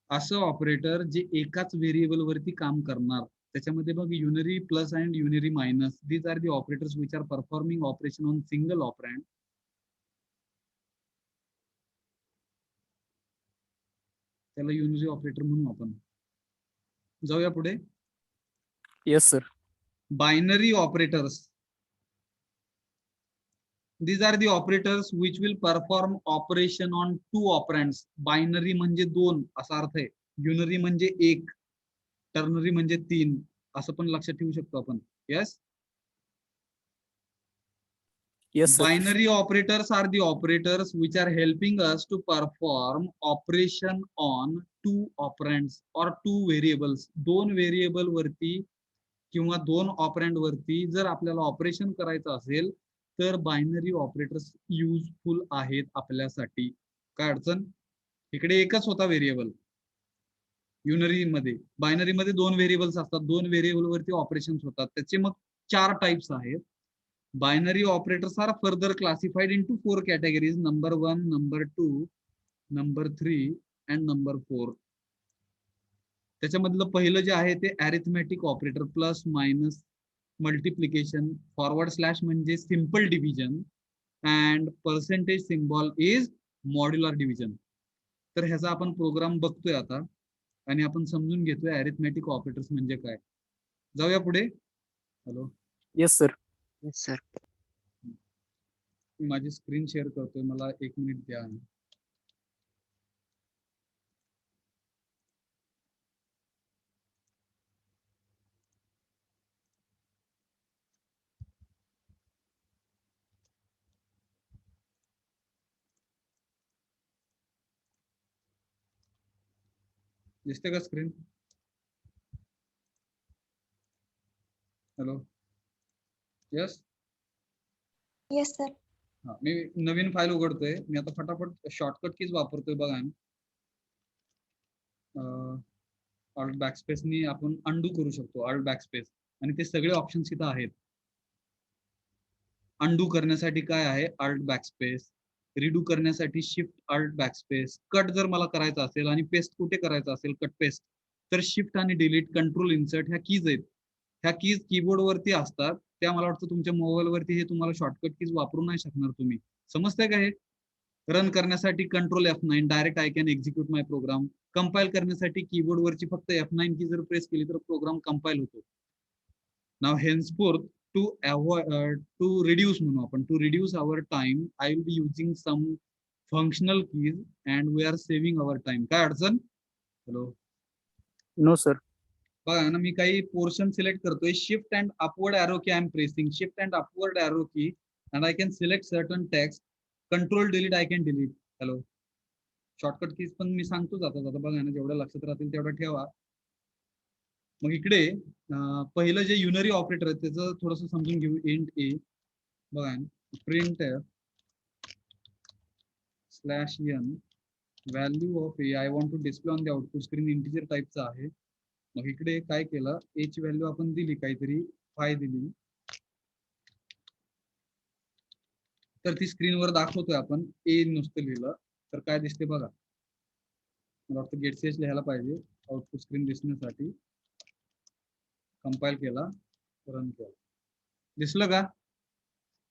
असं ऑपरेटर जे एकाच व्हेरिएबल वरती काम करणार. त्याच्यामध्ये बघ unary plus and unary minus, these are the operators which are performing operation on single operand. त्याला युनरी ऑपरेटर म्हणू आपण. जाऊया पुढे. Yes, sir. Binary operators, these are the operators which will perform operation on two operands. Binary म्हणजे 2 असा अर्थ आहे, unary म्हणजे 1, टर्नरी म्हणजे 3 असं पण लक्षात ठेवू शकतो आपण. Yes. Yes, sir. Binary operators are the operators which are helping us to perform operation on two operands or two variables. 2 variable वरती किंवा 2 ऑपरँड वरती जर आपल्याला ऑपरेशन करायचं असेल तर बायनरी ऑपरेटर्स युजफुल आहेत आपल्यासाठी. काय अडचण? इकडे एकच होता व्हेरिएबल युनरी मध्ये, बायनरी मध्ये 2 व्हेरिएबल्स असतात, 2 व्हेरिएबल वरती ऑपरेशन्स होतात. त्याचे मग 4 टाइप्स आहेत. Binary operators are further classified into 4 categories, number 1, number 2, number 3 and number 4. त्याच्यामधलं पहिलं जे आहे ते arithmetic operator, plus minus, multiplication, forward slash म्हणजे simple division and percentage symbol is modular division. तर ह्याचा आपण प्रोग्राम बघतोय आता आणि आपण समजून घेतोय अरिथमेटिक ऑपरेटर्स म्हणजे काय. जाऊया पुढे. Hello. Yes, sir. Yes, sir. मी माझी स्क्रीन शेअर करतोय, मला 1 मिनिट द्या. दिसते का screen? Hello. Yes. Yes, sir. मी नवीन फाईल उघडतोय. मी आता फटाफट शॉर्टकट कीज वापरतोय बघा. ऑल्ट बॅकस्पेसनी आपण अंडू करू शकतो, ऑल्ट बॅकस्पेस, आणि ते सगळे ऑप्शन्स इथं आहेत. अंडू करण्यासाठी काय आहे? Alt backspace. रिडू करण्यासाठी शिफ्ट ऑल्ट बॅकस्पेस. कट जर मला करायचं असेल आणि पेस्ट कुठे करायचं असेल, कट पेस्ट, तर शिफ्ट आणि डिलीट, कंट्रोल इन्सर्ट ह्या कीज आहेत. ह्या कीज कीबोर्ड वरती असतात. त्या मला वाटतं तुमच्या मोबाईल वरती हे तुम्हाला शॉर्टकट कीज वापरू नाही शकणार तुम्ही. समजतंय का हे? रन करण्यासाठी control F9, direct I can execute my program. Compile करण्यासाठी कीबोर्ड वरची फक्त F9 की जर प्रेस केली तर प्रोग्राम कंपाईल होतो. नाव henceforth to reduce म्हणू आपण, to reduce our time I will be using some functional keys and we are saving our time. काय अडचण? हॅलो. No, sir. बघा ना, मी काही पोर्शन सिलेक्ट करतोय, shift and upward arrow key I am pressing, shift and upward arrow key and I can select certain text, control delete I can delete. Hello. Shortcut keys पण मी सांगतो जाता जाता, बघा ना, जेवढ्या लक्षात राहतील तेवढं ठेवा. मग इकडे पहिलं जे युनरी ऑपरेटर आहे त्याचं थोडंसं समजून घेऊ. इंट ए बघा, print slash n value of A I want to display on the output screen integer टाईपचा आहे. मग इकडे काय केलं, ए ची व्हॅल्यू आपण दिली काहीतरी 5 दिली, तर ती स्क्रीनवर दाखवतोय आपण. ए नुसतं लिहिलं तर काय दिसते बघा. मला वाटतं गेट ch लिहायला पाहिजे आउटपुट स्क्रीन दिसण्यासाठी. कंपाईल केला, रन केला, दिसलं का?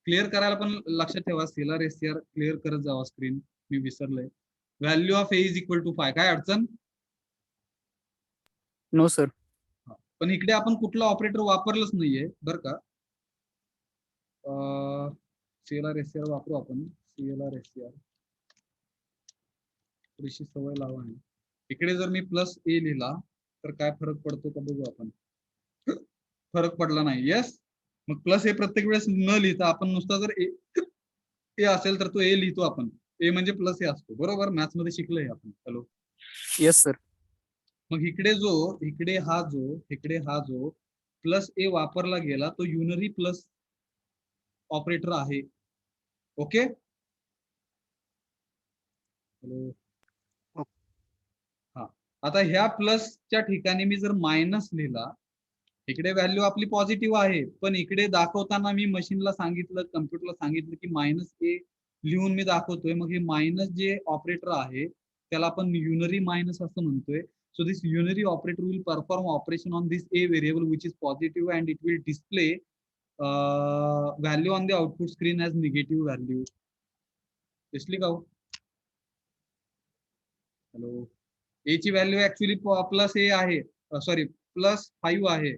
क्लिअर करायला पण लक्षात ठेवा, सीलर एससीआर क्लिअर करत जावा स्क्रीन, मी विसरलोय. Value of A is equal to 5. काय अडचण? No sir. पण इकडे आपण कुठला ऑपरेटर वापरलंच नाहीये बरं का. सीएलआर एससीआर वापरू आपण. सीएलआर एससीआर थोडीशी सवय लावा. इकडे जर मी प्लस ए लिहिला तर काय फरक पडतो का बघू आपण. फरक पडला नाही. येस. मग प्लस ए प्रत्येक वेळेस न लिहिता आपण नुसता जर ए असेल तर तो ए लिहितो आपण. ए म्हणजे प्लस ए असतो, बरोबर. मॅथ्स मध्ये शिकलोय आपण. हॅलो. Yes sir. मग इकडे हा जो प्लस ए वापरला गेला तो युनरी प्लस ऑपरेटर आहे. ओके. हॅलो. हा, आता ह्या प्लसच्या ठिकाणी मी जर मायनस लिहिला, इकडे व्हॅल्यू आपली पॉझिटिव्ह आहे, पण इकडे दाखवताना मी मशीनला सांगितलं, कम्प्युटरला सांगितलं की मायनस ए लिहून मी दाखवतोय. मग हे मायनस जे ऑपरेटर आहे त्याला आपण युनरी मायनस असं म्हणतोय. So this unary operator will perform operation on this a variable which is positive and it will display value on the output screen as negative value. दिसली का? हॅलो. ए ची value actually plus ए आहे, sorry plus 5 आहे,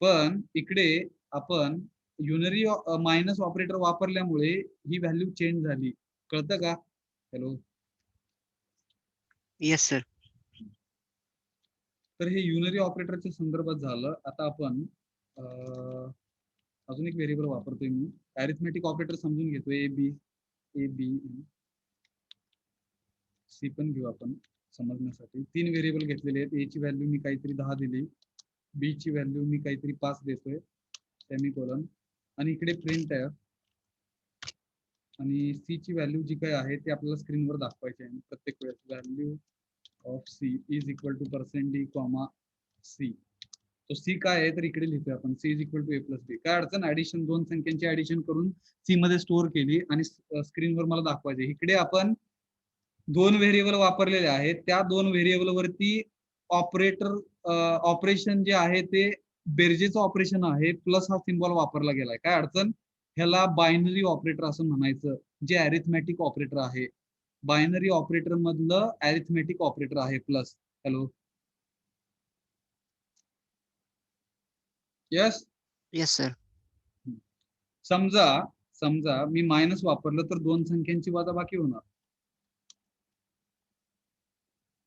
पण इकडे आपण unary minus operator वापरल्यामुळे ही value change झाली. कळतं का? हॅलो. Yes, sir. तर हे युनरी ऑपरेटरच्या संदर्भात झालं. आता आपण अजून एक व्हेरिएबल वापरतोय मी. अरिथमेटिक ऑपरेटर समजून घेतोय. ए बी सी पण घेऊ आपण समजण्यासाठी. 3 व्हेरिएबल घेतलेले आहेत. ए ची व्हॅल्यू मी काहीतरी 10 दिली, बी ची व्हॅल्यू मी काहीतरी 5 देतोय, सेमीकोलन, आणि इकडे प्रिंट आहे. आणि सी ची व्हॅल्यू जी काय आहे ते आपल्याला स्क्रीनवर दाखवायची आहे प्रत्येक वेळेस. Value of C is equal to %d, C. तो सी काय आहे तर इकडे लिहितोय आपण. C is equal to A plus B. काय अडचण? ऍडिशन, 2 संख्यांची ऍडिशन करून सी मध्ये स्टोअर केली आणि स्क्रीनवर मला दाखवायचे. इकडे आपण 2 व्हेरिएबल वापरलेले आहेत. त्या 2 व्हेरिएबल वरती ऑपरेशन जे आहे ते बेरजेचं ऑपरेशन आहे. प्लस हा सिम्बॉल वापरला गेलाय. काय अडचण? ह्याला बायनरी ऑपरेटर असं म्हणायचं, जे अरिथमॅटिक ऑपरेटर आहे. बायनरी ऑपरेटर मधलं अरिथमेटिक ऑपरेटर आहे plus. Hello. Yes. Yes, sir. समजा मी मायनस वापरलं तर 2 संख्यांची वजाबाकी होणार.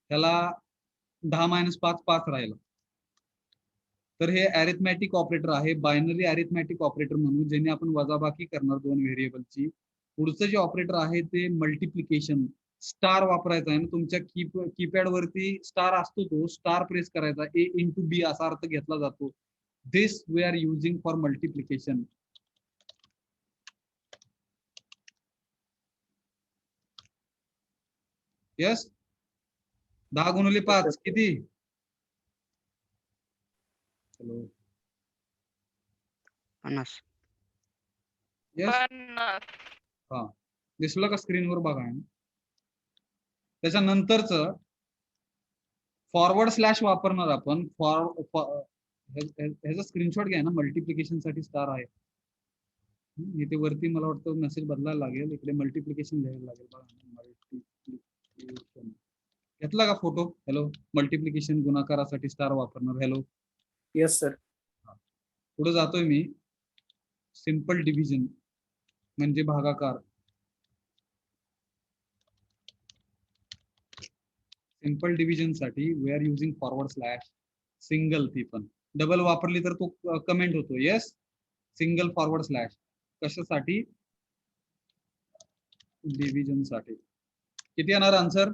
त्याला 10 - 5 5 राहिलं. तर हे अरिथमॅटिक ऑपरेटर आहे, बायनरी अरिथमॅटिक ऑपरेटर म्हणून, ज्याने आपण वजाबाकी करणार 2 व्हेरिएबलची. पुढचं जे ऑपरेटर आहे ते मल्टिप्लिकेशन. स्टार वापरायचा आहे ना. तुमच्या कीपॅड वरती स्टार असतो, तो स्टार प्रेस करायचा. ए इंटू बी असा अर्थ घेतला जातो. This we are using for multiplication. Yes. 10 × 5 किती? हॅलो. 50. यस. हा, दिसलं का स्क्रीनवर? बघा. त्याच्यानंतरच फॉरवर्ड स्लॅश वापरणार आपण. ह्याचा स्क्रीनशॉट घ्या ना. मल्टिप्लिकेशन साठी स्टार आहे इथे वरती. मला वाटतं मेसेज बदलायला लागेल. इकडे मल्टिप्लिकेशन लिहायला लागेल. बघा, मल्टिप्लिकेशन घेतला का फोटो? हॅलो. मल्टिप्लिकेशन गुणाकारासाठी स्टार वापरणार. हॅलो. Yes sir. पुढे जातोय मी. सिंपल डिव्हिजन म्हणजे भागाकार. सिंपल डिव्हिजन साठी we are using forward slash. Single, ती पण डबल वापरली तर तो कमेंट होतो. येस. Single forward slash. कशासाठी? डिव्हिजन साठी. किती येणार आन्सर?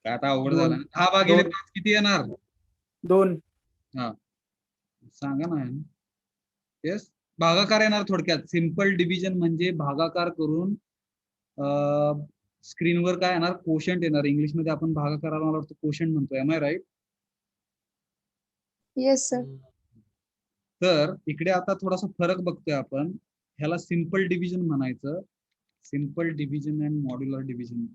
काय आता अवघड झालं. 10 / 5 किती येणार? 2. हा, सांगा ना. येस, भागाकार येणार थोडक्यात. सिम्पल डिव्हिजन म्हणजे भागाकार करून स्क्रीनवर काय येणार, कोशंट येणार. इंग्लिश मध्ये आपण भागाकाराला मला वाटतं कोशंट म्हणतो. Am I right? Yes, sir. तर इकडे आता थोडासा फरक बघतोय आपण. ह्याला सिम्पल डिव्हिजन म्हणायचं. Simple division and modular division.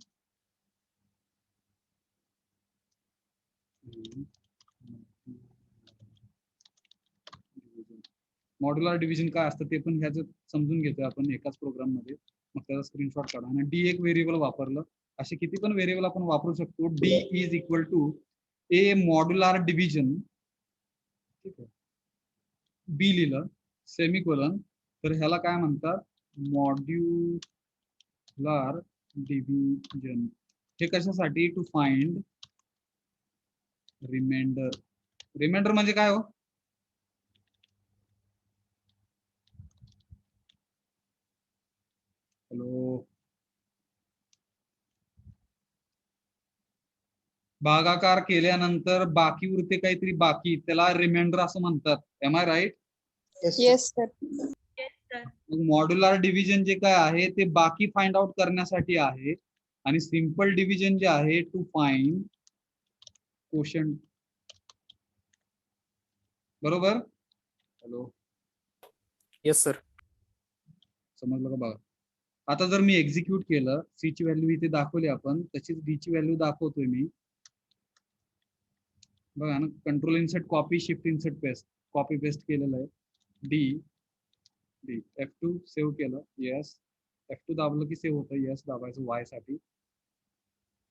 Modular division काय असतं ते पण ह्याचं समजून घेतोय आपण एकाच प्रोग्राम मध्ये. मग त्याचा स्क्रीनशॉट काढा. आणि डी एक व्हेरिएबल वापरलं, असे किती पण व्हेरिएबल आपण वापरू शकतो. D is equal to A modular division. ठीक आहे, बी लिहिलं सेमिकोलन, तर ह्याला काय म्हणतात, मॉड्युलर डिव्हिजन. हे कशासाठी, टू फाइंड रिमाइंडर. रिमाइंडर म्हणजे काय हो? हॅलो, भागाकार केल्यानंतर बाकी उरते काहीतरी बाकी, त्याला रिमाइंडर असं म्हणतात. Am I right? Yes, sir. Modular division जे काय आहे ते बाकी फाइंड आउट करण्यासाठी आहे, आणि सिंपल डिव्हिजन जे आहे टू फाइंड कोशंट. बरोबर? Hello, yes sir. समजलं का? बघा आता जर मी एक्झिक्यूट केलं, सी ची व्हॅल्यू इथे दाखवली आपण, तशीच डी ची व्हॅल्यू दाखवतोय मी. बघा ना, control insert copy, shift insert paste, copy paste केलेलं आहे. डी डी F2 सेव्ह केलं. येस, F2 दाबलं की सेव्ह होतं. येस दाबायचं वाय साठी,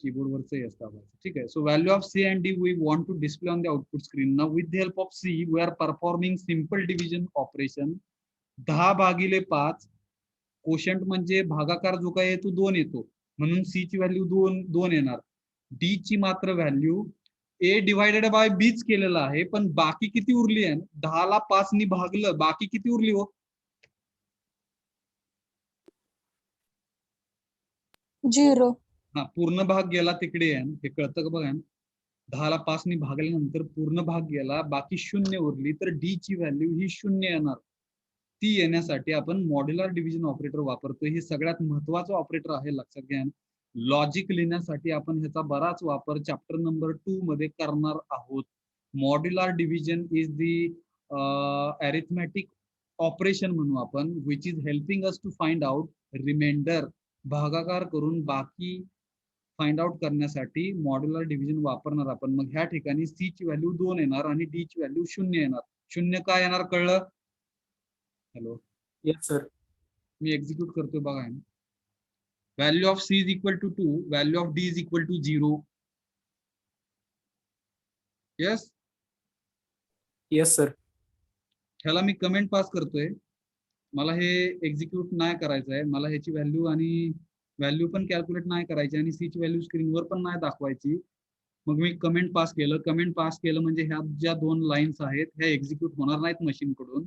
कीबोर्ड वरचं येस दाबायचं. ठीक आहे. So value of C and D we want to display on the output screen. Now with the help of C we are performing simple division operation. 10/5 quotient म्हणजे भागाकार जो काय तो 2 येतो, म्हणून सी ची व्हॅल्यू 2 येणार. डी ची मात्र value A divided by beach केलेला आहे, पण बाकी किती उरली आहे? 10 ला 5 नी भागलं, बाकी किती उरली हो? 0. हा, पूर्ण भाग गेला तिकडे आहे, हे कळतं का? बघा 10 ला 5 नी भागल्यानंतर पूर्ण भाग गेला, बाकी 0 उरली, तर डी ची व्हॅल्यू ही 0 येणार. ती येण्यासाठी आपण मॉड्युलर डिव्हिजन ऑपरेटर वापरतोय. हे सगळ्यात महत्वाचं ऑपरेटर आहे, लक्षात घ्या. लॉजिक लिहिण्यासाठी आपण ह्याचा बराच वापर चॅप्टर नंबर 2 मध्ये करणार आहोत. Modular division is the arithmetic operation म्हणू आपण, which is helping us to find out remainder. भागाकार करून बाकी फाइंड आउट करण्यासाठी मॉड्युलर डिव्हिजन वापरणार आपण. मग ह्या ठिकाणी सी ची व्हॅल्यू 2 येणार आणि डी ची व्हॅल्यू 0 येणार. 0 काय येणार कळलं? Hello, yes sir. मी एक्झिक्यूट करतोय बघा. Value of C is equal to 2, value of D is equal to 0. Yes, yes sir. ह्याला मी कमेंट पास करतोय. मला हे एक्झिक्यूट नाही करायचं आहे. मला ह्याची व्हॅल्यू आणि व्हॅल्यू पण कॅल्क्युलेट नाही करायची आणि सी ची व्हॅल्यू स्क्रीनवर पण नाही दाखवायची. मग मी कमेंट पास केलं. कमेंट पास केलं म्हणजे ह्या ज्या 2 लाईन्स आहेत ह्या एक्झिक्यूट होणार नाहीत मशीन कडून.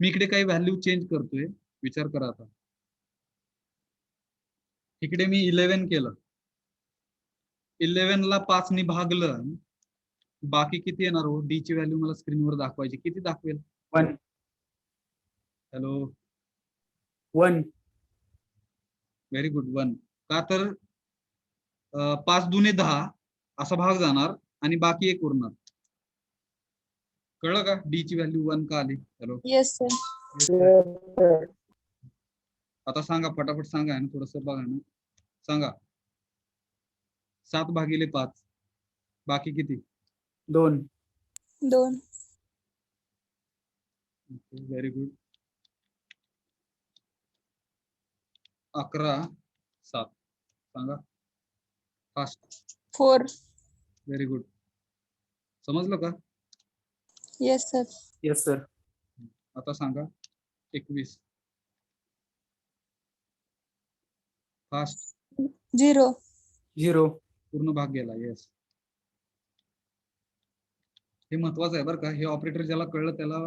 मी इकडे काही व्हॅल्यू चेंज करतोय. विचार करा आता. इकडे मी 11 केलं, 11 ला 5 नी भागलं, बाकी किती येणार हो? डी ची व्हॅल्यू मला स्क्रीनवर दाखवायची. किती दाखवेल? 1. हॅलो, 1. Very good, 1. का तर 5 दुने 10 असा भाग जाणार आणि बाकी 1 उरणार. कळलं का? डी ची व्हॅल्यू 1 का आली? Hello, Yes, sir. आता सांगा, फटाफट सांगा ना, थोडस बघा ना, सांगा. 7/5 बाकी किती? 2. 2. Very good. 11/7 सांगा फास्ट. 4. Very good. समजलं का? Yes, sir. Yes sir. आता सांगा 21 फास्ट. 0. 0. पूर्ण भाग गेला. येस, हे महत्वाचं आहे बरं का. हे ऑपरेटर ज्याला कळलं त्याला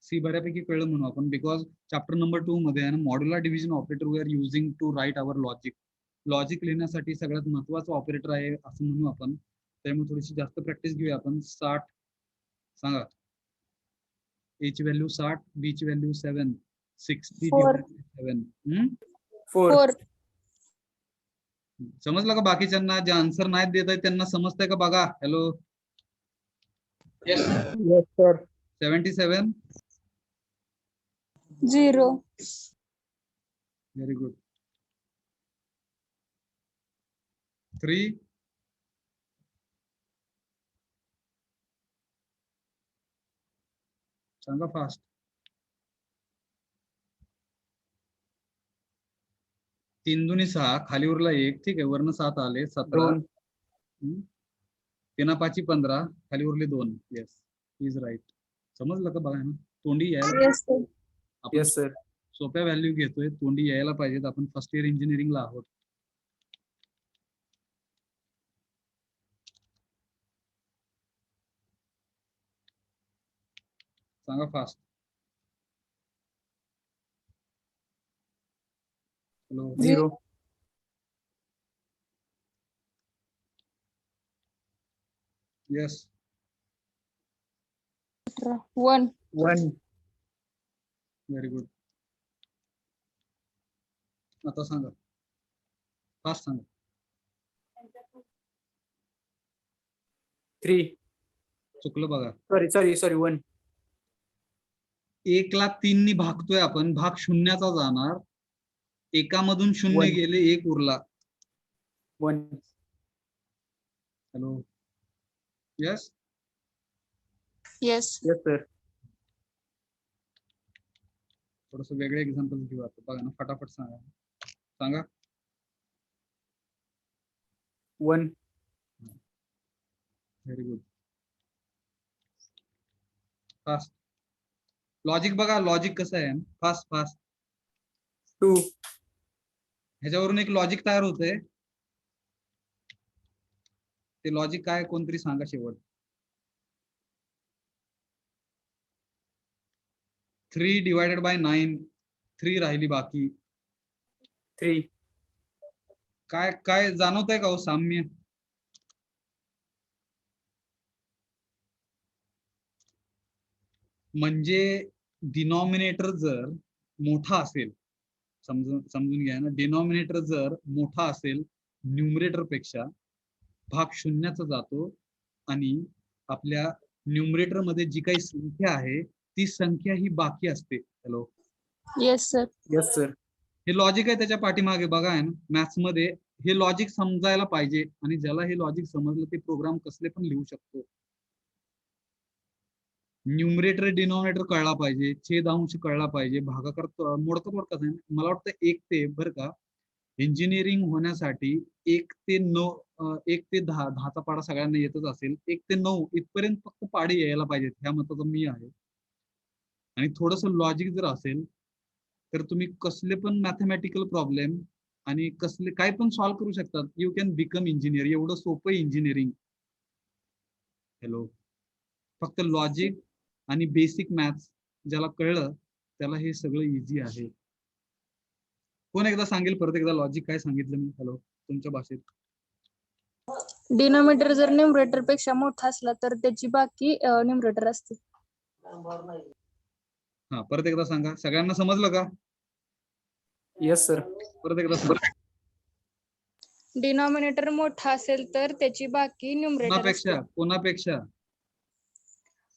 सी बऱ्यापैकी कळलं म्हणू आपण, बिकॉज चॅप्टर नंबर 2 मध्ये आहे ना, modular division operator we are using to write our logic. Logic लिहिण्यासाठी सगळ्यात महत्वाचं ऑपरेटर आहे असं म्हणू आपण. त्यामुळे थोडीशी जास्त प्रॅक्टिस घेऊया आपण. 60 सांगा. ए ची व्हॅल्यू 60, बी ची व्हॅल्यू 7, 60 Four. divided by 7. 4 4. समजलं का? बाकीच्यांना जे आन्सर नाही देत आहे त्यांना समजतंय का बघा? Hello, yes sir 77. 0. Very good. 3. सांगा फास्ट. 3 दुनी 6, खाली उरला 1. ठीक आहे, वरनं 7 आले, 17. 2 3 5 15, खाली उरले 2. Yes, is right. समजलं का? बघा ना, तोंडी यायला Yes sir. आपण yes sir सोप्या व्हॅल्यू घेतोय, तोंडी यायला पाहिजेत. आपण फर्स्ट इयर इंजिनिअरिंगला आहोत. सांगा fast. Hello, 0 yes. 1. 1 very good. आता सांगा फास्ट, सांगा. 3 चुकलं बघा. sorry 1 1 ला 3 नी भागतोय आपण, भाग शून्याचा जाणार. एकामधून 0 One. गेले, 1 उरला. 1 hello, yes. Yes. yes sir थोडस वेगळे एक्झाम्पल घेऊ आता. बघा ना, फटाफट सांगा. सांगा. 1 व्हेरी गुड. फास्ट. लॉजिक बघा, लॉजिक कसं आहे. Fast fast. 2 ह्याच्यावरून एक लॉजिक तयार होतंय. ते लॉजिक काय, कोणतरी सांगा शेवट. 3 divided by 9, 3 राहिली बाकी. 3 काय काय जाणवतंय का हो साम्य? म्हणजे डिनॉमिनेटर जर मोठा असेल, समजून घ्या ना, डिनॉमिनेटर जर मोठा असेल न्यूमरेटर पेक्षा, भाग शून्याचा जातो आणि आपल्या न्यूमरेटर मध्ये जी काही संख्या आहे ती संख्या ही बाकी असते. Hello, Yes sir. yes sir हे लॉजिक आहे त्याच्या पाठीमागे. बघा आहे ना, मॅथ्स मध्ये हे लॉजिक समजायला पाहिजे, आणि ज्याला हे लॉजिक समजलं ते प्रोग्राम कसले पण लिहू शकतो. न्यूमरेटर डिनॉमिनेटर कळला पाहिजे, छेद अंश कळला पाहिजे, भागाकार मोडका तोडका. मला वाटतं 1 ते, बरं का, इंजिनिअरिंग होण्यासाठी 1 ते 9, 1 ते 10, 10चा पाडा सगळ्यांना येतच असेल. 1 ते 9 इथपर्यंत फक्त पाडे यायला पाहिजेत, ह्या मताचा मी आहे. आणि थोडस लॉजिक जर असेल तर तुम्ही कसले पण मॅथमॅटिकल प्रॉब्लेम आणि कसले काय पण सॉल्व्ह करू शकतात. You can become engineer. एवढं सोपं इंजिनिअरिंग. हॅलो, फक्त लॉजिक आणि बेसिक मॅथ्स ज्याला कळलं त्याला हे सगळं इझी आहे. कोण एकदा सांगेल परत एकदा लॉजिक काय सांगितलं मी? हॅलो, तुमच्या भाषेत. डिनॉमिनेटर जर न्यूमरेटर पेक्षा मोठा असला तर त्याची बाकी न्यूमरेटर असते. हा, परत एकदा सांगा. सगळ्यांना समजलं का? yes sir परत एकदा सांगा. डिनॉमिनेटर मोठा असेल तर त्याची बाकी न्यूमरेटर असते. कोणापेक्षा कोणापेक्षा?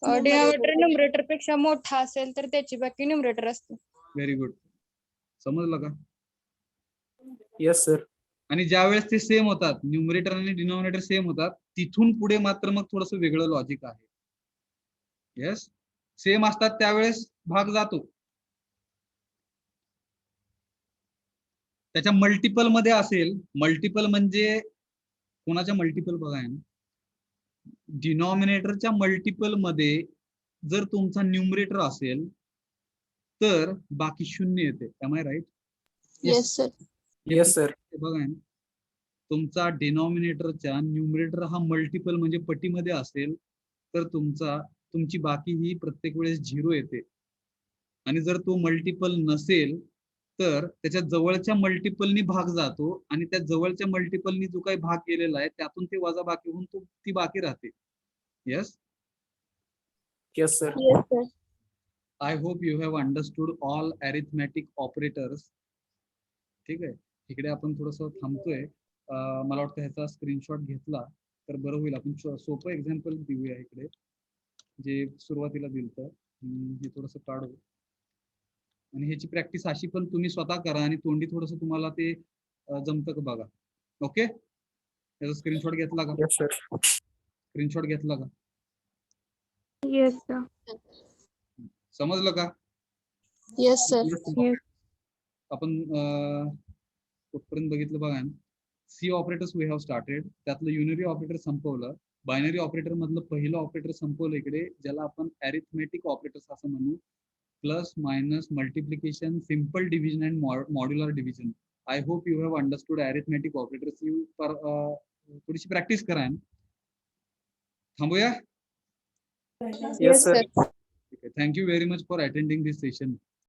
डिनॉमिनेटर न्यूमरेटर पेक्षा मोठा असेल तर त्याची बाकी न्यूमरेटर असते. Very good. समजलं का? yes sir आणि ज्या वेळेस ते सेम होतात, न्यूमरेटर आणि डिनॉमिनेटर सेम होतात, तिथून पुढे मात्र मग थोडस वेगळं लॉजिक आहे. येस, सेम असतात त्यावेळेस भाग जातो. त्याच्या मल्टिपल मध्ये असेल, मल्टिपल म्हणजे कोणाच्या मल्टिपल बघा आहे ना, डिनॉमिनेटरच्या मल्टिपल मध्ये जर तुमचा न्यूमरेटर असेल तर बाकी 0 येते. Am I right? Yes sir. yes sir बघा ना, तुमचा डिनॉमिनेटरच्या न्यूमरेटर हा मल्टिपल म्हणजे पटीमध्ये असेल तर तुमची बाकी ही प्रत्येक वेळेस 0 येते. आणि जर तो मल्टिपल नसेल तर त्याच्या जवळच्या मल्टिपलनी भाग जातो, आणि त्या जवळच्या मल्टिपलनी जो काही भाग गेलेला आहे त्यातून ते वजा बाकी होऊन ती बाकी राहते. Yes, yes sir yes sir. I hope you have understood all arithmetic operators. ठीक आहे, इकडे आपण थोडस थांबतोय. मला वाटतं ह्याचा स्क्रीनशॉट घेतला तर बरं होईल. आपण सोपं एक्झाम्पल देऊया इकडे, जे सुरुवातीला दिलं. हे थोडस काढू आणि ह्याची प्रॅक्टिस अशी पण तुम्ही स्वतः करा आणि तोंडी थोडस तुम्हाला ते जमतं का बघा. ओके, त्याचा स्क्रीनशॉट घेतला का? Yes, sir. स्क्रीनशॉट घेतला का? Yes sir. समजलं का? Yes sir. Yes, sir. आपण कुठपर्यंत बघितलं बघा. C operators we have started. त्यातलं युनरी ऑपरेटर संपवलं. बायनरी ऑपरेटर मधलं पहिलं ऑपरेटर संपवलं इकडे, ज्याला आपण अरिथमेटिक ऑपरेटर्स असं म्हणू. Plus minus multiplication, simple division and modular division. I hope you have understood arithmetic operators. You थोडीशी प्रॅक्टिस करा. थांबूया. Yes, sir. Thank you very much for attending this session.